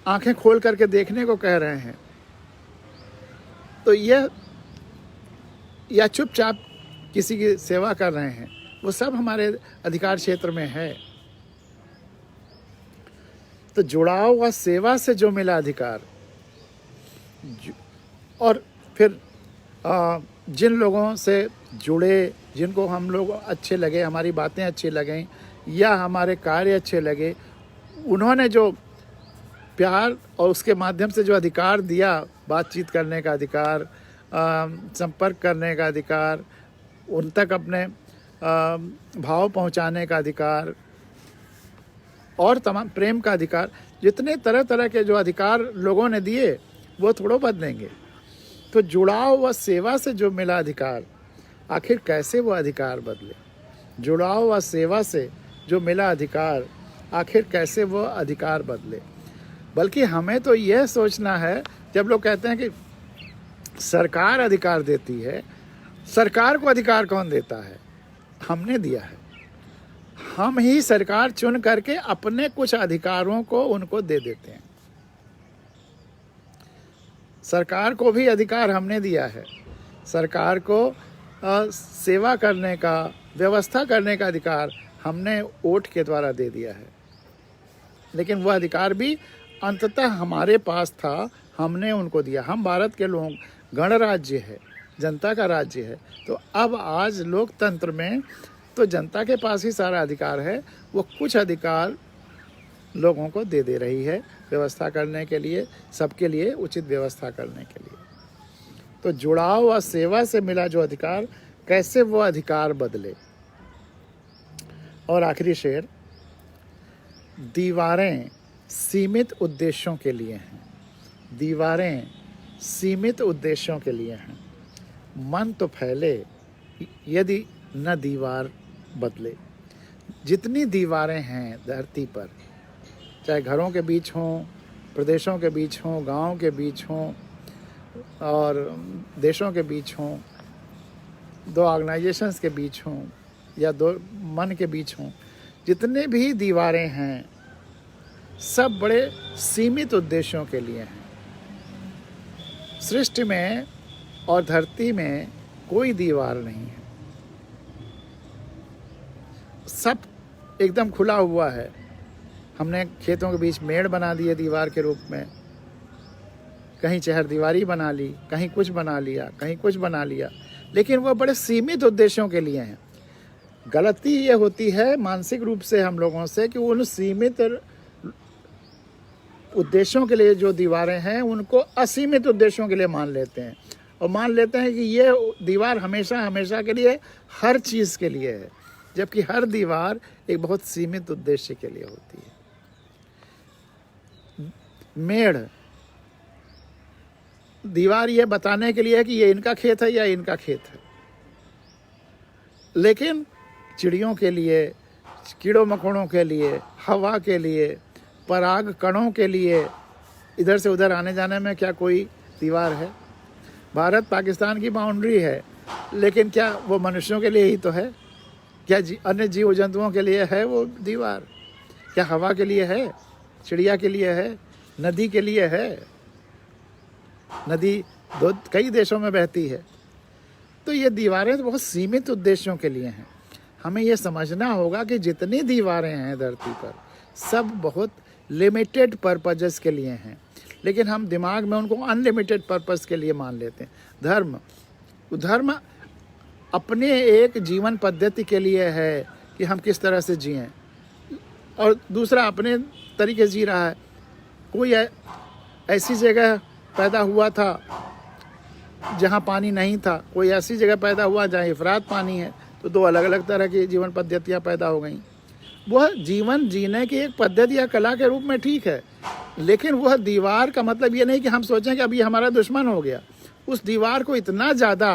आंखें खोल करके देखने को कह रहे हैं, तो यह या चुपचाप किसी की सेवा कर रहे हैं, वो सब हमारे अधिकार क्षेत्र में है। तो जुड़ाव व सेवा से जो मिला अधिकार, और फिर जिन लोगों से जुड़े, जिनको हम लोग अच्छे लगे, हमारी बातें अच्छी लगें या हमारे कार्य अच्छे लगे, उन्होंने जो प्यार और उसके माध्यम से जो अधिकार दिया, बातचीत करने का अधिकार, संपर्क करने का अधिकार, उन तक अपने भाव पहुंचाने का अधिकार और तमाम प्रेम का अधिकार, जितने तरह तरह के जो अधिकार लोगों ने दिए वो थोड़ो बदलेंगे। तो जुड़ाव व सेवा से जो मिला अधिकार, आखिर कैसे वो अधिकार बदले? जुड़ाव व सेवा से जो मिला अधिकार, आखिर कैसे वो अधिकार बदले? बल्कि हमें तो यह सोचना है, जब लोग कहते हैं कि सरकार अधिकार देती है, सरकार को अधिकार कौन देता है? हमने दिया है। हम ही सरकार चुन करके अपने कुछ अधिकारों को उनको दे देते हैं। सरकार को भी अधिकार हमने दिया है। सरकार को सेवा करने का, व्यवस्था करने का अधिकार हमने वोट के द्वारा दे दिया है। लेकिन वह अधिकार भी अंततः हमारे पास था, हमने उनको दिया। हम भारत के लोग, गणराज्य है, जनता का राज्य है। तो अब आज लोकतंत्र में तो जनता के पास ही सारा अधिकार है। वो कुछ अधिकार लोगों को दे रही है व्यवस्था करने के लिए, सबके लिए उचित व्यवस्था करने के लिए। तो जुड़ाव और सेवा से मिला जो अधिकार, कैसे वो अधिकार बदले? और आखिरी शेर, दीवारें सीमित उद्देश्यों के लिए हैं। दीवारें सीमित उद्देश्यों के लिए हैं। मन तो फैले यदि न दीवार बदले। जितनी दीवारें हैं धरती पर, चाहे घरों के बीच हों, प्रदेशों के बीच हों, गांव के बीच हों और देशों के बीच हों, दो ऑर्गेनाइजेशंस के बीच हों या दो मन के बीच हों, जितने भी दीवारें हैं सब बड़े सीमित उद्देश्यों के लिए हैं। सृष्टि में और धरती में कोई दीवार नहीं है, सब एकदम खुला हुआ है। हमने खेतों के बीच मेड़ बना दिए दीवार के रूप में, कहीं चहरदीवारी बना ली, कहीं कुछ बना लिया, कहीं कुछ बना लिया, लेकिन वो बड़े सीमित उद्देश्यों के लिए हैं। गलती ये होती है मानसिक रूप से हम लोगों से कि उन सीमित उद्देश्यों के लिए जो दीवारें हैं उनको असीमित उद्देश्यों के लिए मान लेते हैं, और मान लेते हैं कि ये दीवार हमेशा हमेशा के लिए, हर चीज़ के लिए है, जबकि हर दीवार एक बहुत सीमित उद्देश्य के लिए होती है। मेड़ दीवार ये बताने के लिए है कि ये इनका खेत है या इनका खेत है, लेकिन चिड़ियों के लिए, कीड़ों मकोड़ों के लिए, हवा के लिए, पराग कणों के लिए इधर से उधर आने जाने में क्या कोई दीवार है? भारत पाकिस्तान की बाउंड्री है, लेकिन क्या वो मनुष्यों के लिए ही तो है? क्या अन्य जीव जंतुओं के लिए है वो दीवार? क्या हवा के लिए है? चिड़िया के लिए है? नदी के लिए है? नदी कई देशों में बहती है। तो ये दीवारें तो बहुत सीमित उद्देश्यों के लिए हैं। हमें ये समझना होगा कि जितनी दीवारें हैं धरती पर सब बहुत लिमिटेड पर्पजेस के लिए हैं, लेकिन हम दिमाग में उनको अनलिमिटेड पर्पस के लिए मान लेते हैं। धर्म अपने एक जीवन पद्धति के लिए है कि हम किस तरह से जिएं, और दूसरा अपने तरीके से जी रहा है। कोई ऐसी जगह पैदा हुआ था जहाँ पानी नहीं था, कोई ऐसी जगह पैदा हुआ जहाँ इफरात पानी है, तो दो अलग अलग तरह की जीवन पद्धतियाँ पैदा हो गई। वह जीवन जीने की एक पद्धति या कला के रूप में ठीक है, लेकिन वह दीवार का मतलब ये नहीं कि हम सोचें कि अब ये हमारा दुश्मन हो गया। उस दीवार को इतना ज़्यादा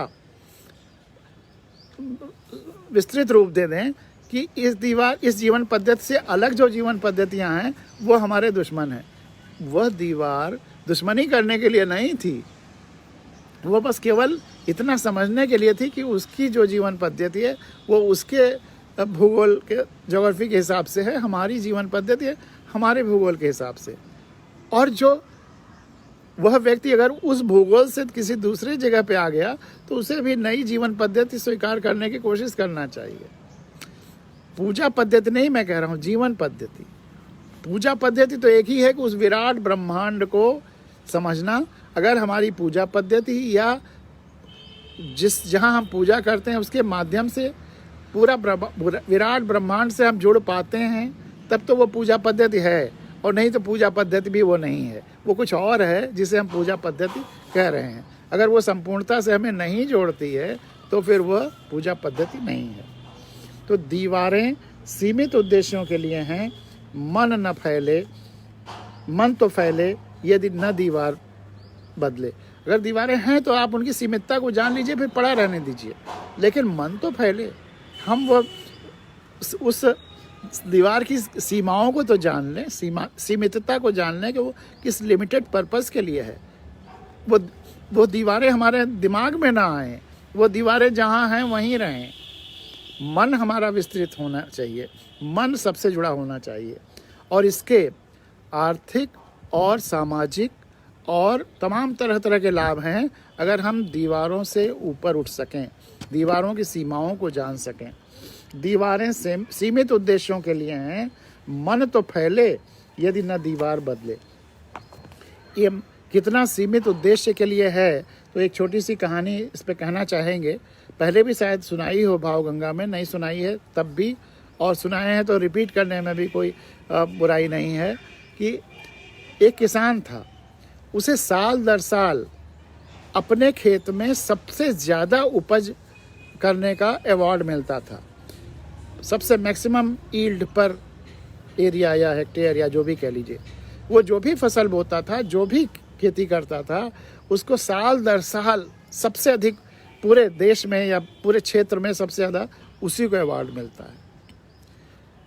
विस्तृत रूप दे दें कि इस जीवन पद्धति से अलग जो जीवन पद्धतियां हैं वो हमारे दुश्मन हैं। वह दीवार दुश्मनी करने के लिए नहीं थी, वो बस केवल इतना समझने के लिए थी कि उसकी जो जीवन पद्धति है वो उसके भूगोल के ज्योग्राफी के हिसाब से है, हमारी जीवन पद्धति है हमारे भूगोल के हिसाब से। और जो वह व्यक्ति अगर उस भूगोल से किसी दूसरी जगह पे आ गया तो उसे भी नई जीवन पद्धति स्वीकार करने की कोशिश करना चाहिए। पूजा पद्धति नहीं मैं कह रहा हूँ, जीवन पद्धति। पूजा पद्धति तो एक ही है कि उस विराट ब्रह्मांड को समझना। अगर हमारी पूजा पद्धति या जहाँ हम पूजा करते हैं उसके माध्यम से पूरा विराट ब्रह्मांड से हम जुड़ पाते हैं तब तो वो पूजा पद्धति है, और नहीं तो पूजा पद्धति भी वो नहीं है, वो कुछ और है जिसे हम पूजा पद्धति कह रहे हैं। अगर वो संपूर्णता से हमें नहीं जोड़ती है तो फिर वह पूजा पद्धति नहीं है। तो दीवारें सीमित उद्देश्यों के लिए हैं। मन न फैले, मन तो फैले यदि न दीवार बदले। अगर दीवारें हैं तो आप उनकी सीमितता को जान लीजिए, फिर पड़ा रहने दीजिए, लेकिन मन तो फैले। हम वो उस दीवार की सीमाओं को तो जान लें, सीमितता को जान लें कि वो किस लिमिटेड पर्पस के लिए है। वो दीवारें हमारे दिमाग में ना आए, वो दीवारें जहाँ हैं वहीं रहें। मन हमारा विस्तृत होना चाहिए, मन सबसे जुड़ा होना चाहिए, और इसके आर्थिक और सामाजिक और तमाम तरह तरह के लाभ हैं अगर हम दीवारों से ऊपर उठ सकें, दीवारों की सीमाओं को जान सकें। दीवारें सीमित उद्देश्यों के लिए हैं, मन तो फैले यदि न दीवार बदले। ये कितना सीमित उद्देश्य के लिए है, तो एक छोटी सी कहानी इस पे कहना चाहेंगे। पहले भी शायद सुनाई हो भावगंगा में, नहीं सुनाई है तब भी, और सुनाए हैं तो रिपीट करने में भी कोई बुराई नहीं है। कि एक किसान था, उसे साल दर साल अपने खेत में सबसे ज़्यादा उपज करने का अवार्ड मिलता था। सबसे मैक्सिमम ईल्ड पर एरिया या हेक्टेयर या जो भी कह लीजिए, वो जो भी फसल बोता था, जो भी खेती करता था, उसको साल दर साल सबसे अधिक पूरे देश में या पूरे क्षेत्र में सबसे ज़्यादा उसी को अवार्ड मिलता है।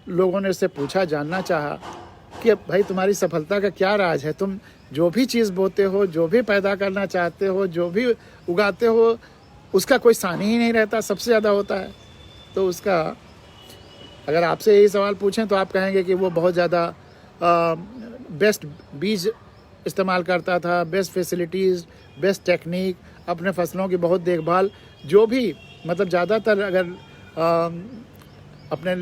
लोगों ने उससे पूछा, जानना चाहा कि भाई तुम्हारी सफलता का क्या राज है, तुम जो भी चीज़ बोते हो, जो भी पैदा करना चाहते हो, जो भी उगाते हो, उसका कोई सानी ही नहीं रहता, सबसे ज़्यादा होता है। तो उसका अगर आपसे यही सवाल पूछें तो आप कहेंगे कि वो बहुत ज़्यादा बेस्ट बीज इस्तेमाल करता था, बेस्ट फैसिलिटीज़, बेस्ट टेक्निक, अपने फसलों की बहुत देखभाल, जो भी मतलब ज़्यादातर अगर अपने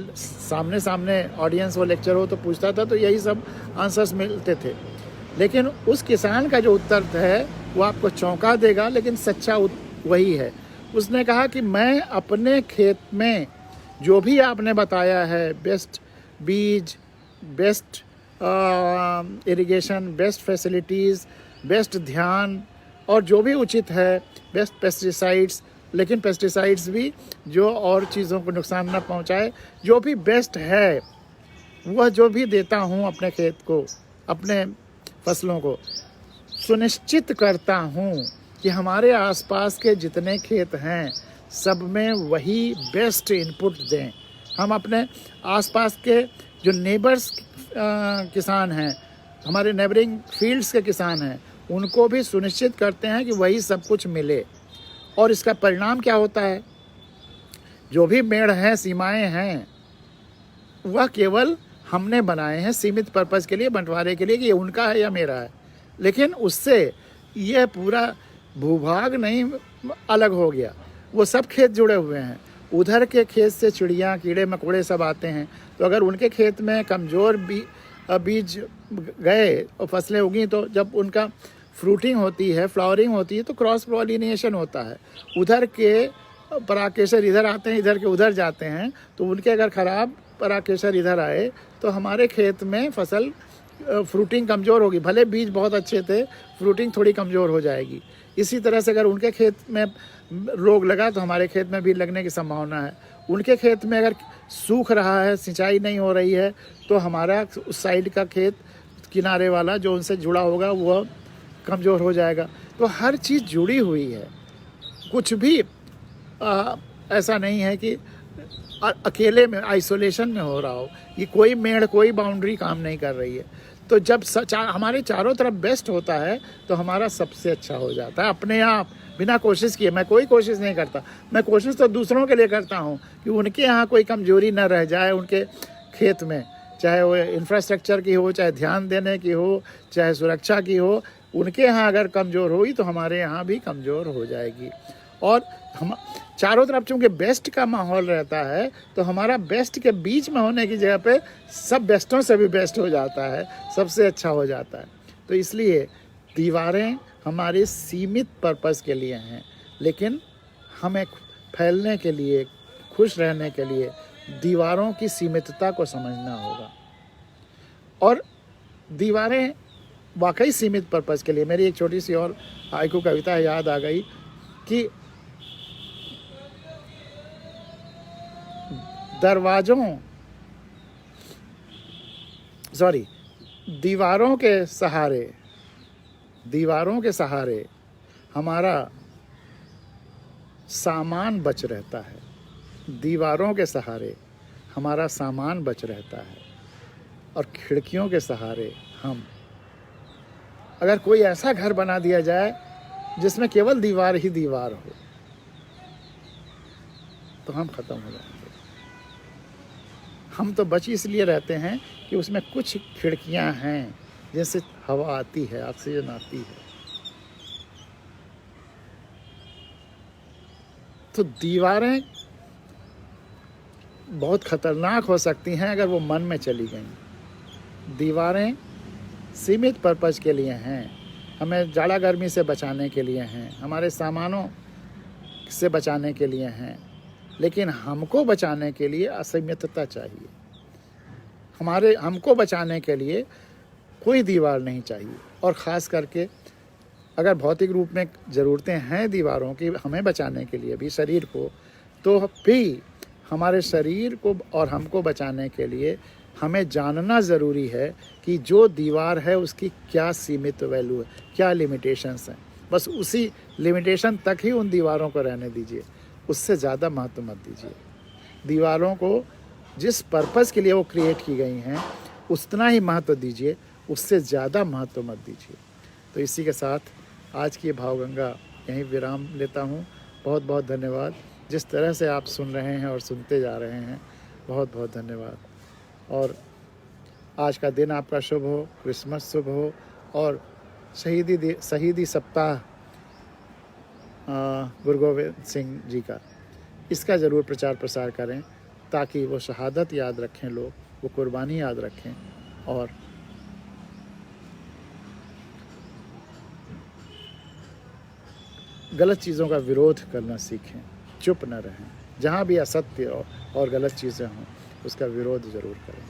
सामने ऑडियंस वो लेक्चर हो तो पूछता था तो यही सब आंसर्स मिलते थे। लेकिन उस किसान का जो उत्तर है वो आपको चौंका देगा, लेकिन सच्चा वही है। उसने कहा कि मैं अपने खेत में जो भी आपने बताया है, बेस्ट बीज, best irrigation, best facilities, best ध्यान और जो भी उचित है, बेस्ट पेस्टिसाइड्स, लेकिन पेस्टिसाइड्स भी जो और चीज़ों को नुकसान न पहुंचाए, जो भी बेस्ट है वह जो भी देता हूं अपने खेत को, अपने फसलों को, सुनिश्चित करता हूं कि हमारे आसपास के जितने खेत हैं सब में वही बेस्ट इनपुट दें। हम अपने आसपास के जो नेबर्स किसान हैं, हमारे नेबरिंग फील्ड्स के किसान हैं, उनको भी सुनिश्चित करते हैं कि वही सब कुछ मिले। और इसका परिणाम क्या होता है, जो भी मेड़ हैं, सीमाएं हैं, वह केवल हमने बनाए हैं सीमित पर्पस के लिए, बंटवारे के लिए कि ये उनका है या मेरा है। लेकिन उससे यह पूरा भूभाग नहीं अलग हो गया, वो सब खेत जुड़े हुए हैं। उधर के खेत से चिड़ियाँ, कीड़े मकोड़े सब आते हैं, तो अगर उनके खेत में कमज़ोर बीज गए और फसलें उगी, तो जब उनका फ्रूटिंग होती है, फ्लावरिंग होती है, तो क्रॉस पॉलिनेशन होता है। उधर के परागकेसर इधर आते हैं, इधर के उधर जाते हैं, तो उनके अगर ख़राब परागकेसर इधर आए तो हमारे खेत में फसल फ्रूटिंग कमज़ोर होगी। भले बीज बहुत अच्छे थे, फ्रूटिंग थोड़ी कमज़ोर हो जाएगी। इसी तरह से अगर उनके खेत में रोग लगा तो हमारे खेत में भी लगने की संभावना है। उनके खेत में अगर सूख रहा है, सिंचाई नहीं हो रही है, तो हमारा उस साइड का खेत किनारे वाला जो उनसे जुड़ा होगा वो कमज़ोर हो जाएगा। तो हर चीज़ जुड़ी हुई है, कुछ भी ऐसा नहीं है कि अकेले में आइसोलेशन में हो रहा हो। ये कोई मेड़, कोई बाउंड्री काम नहीं कर रही है। तो जब हमारे चारों तरफ बेस्ट होता है तो हमारा सबसे अच्छा हो जाता है अपने आप, बिना कोशिश किए। मैं कोई कोशिश नहीं करता, मैं कोशिश तो दूसरों के लिए करता हूँ कि उनके यहाँ कोई कमजोरी न रह जाए उनके खेत में, चाहे वो इंफ्रास्ट्रक्चर की हो, चाहे ध्यान देने की हो, चाहे सुरक्षा की हो। उनके यहाँ अगर कमज़ोर हुई तो हमारे यहाँ भी कमज़ोर हो जाएगी। और हम चारों तरफ चूँकि बेस्ट का माहौल रहता है तो हमारा बेस्ट के बीच में होने की जगह पे सब बेस्टों से भी बेस्ट हो जाता है, सबसे अच्छा हो जाता है। तो इसलिए दीवारें हमारे सीमित पर्पस के लिए हैं, लेकिन हमें फैलने के लिए, खुश रहने के लिए दीवारों की सीमितता को समझना होगा। और दीवारें वाकई सीमित पर्पस के लिए। मेरी एक छोटी सी और हाइकू कविता याद आ गई कि दीवारों के सहारे हमारा सामान बच रहता है। दीवारों के सहारे हमारा सामान बच रहता है और खिड़कियों के सहारे हम, अगर कोई ऐसा घर बना दिया जाए जिसमें केवल दीवार ही दीवार हो तो हम खत्म हो जाएंगे। हम तो बच इसलिए रहते हैं कि उसमें कुछ खिड़कियां हैं जिनसे हवा आती है, ऑक्सीजन आती है। तो दीवारें बहुत खतरनाक हो सकती हैं अगर वो मन में चली गईं। दीवारें सीमित पर्पस के लिए हैं, हमें जाड़ा गर्मी से बचाने के लिए हैं, हमारे सामानों से बचाने के लिए हैं, लेकिन हमको बचाने के लिए असीमितता चाहिए। हमको बचाने के लिए कोई दीवार नहीं चाहिए। और ख़ास करके अगर भौतिक रूप में ज़रूरतें हैं दीवारों की हमें बचाने के लिए भी, शरीर को, तो भी हमारे शरीर को और हमको बचाने के लिए हमें जानना ज़रूरी है कि जो दीवार है उसकी क्या सीमित वैल्यू है, क्या लिमिटेशंस हैं। बस उसी लिमिटेशन तक ही उन दीवारों को रहने दीजिए, उससे ज़्यादा महत्व मत दीजिए। दीवारों को जिस पर्पस के लिए वो क्रिएट की गई हैं उतना ही महत्व दीजिए, उससे ज़्यादा महत्व मत दीजिए। तो इसी के साथ आज की भावगंगा यहीं विराम लेता हूँ। बहुत बहुत धन्यवाद। जिस तरह से आप सुन रहे हैं और सुनते जा रहे हैं, बहुत बहुत धन्यवाद। और आज का दिन आपका शुभ हो, क्रिसमस शुभ हो, और शहीदी सप्ताह गुरु गोविंद सिंह जी का, इसका ज़रूर प्रचार प्रसार करें ताकि वो शहादत याद रखें लोग, वो कुर्बानी याद रखें और गलत चीज़ों का विरोध करना सीखें, चुप न रहें। जहाँ भी असत्य और गलत चीज़ें हों उसका विरोध ज़रूर करें।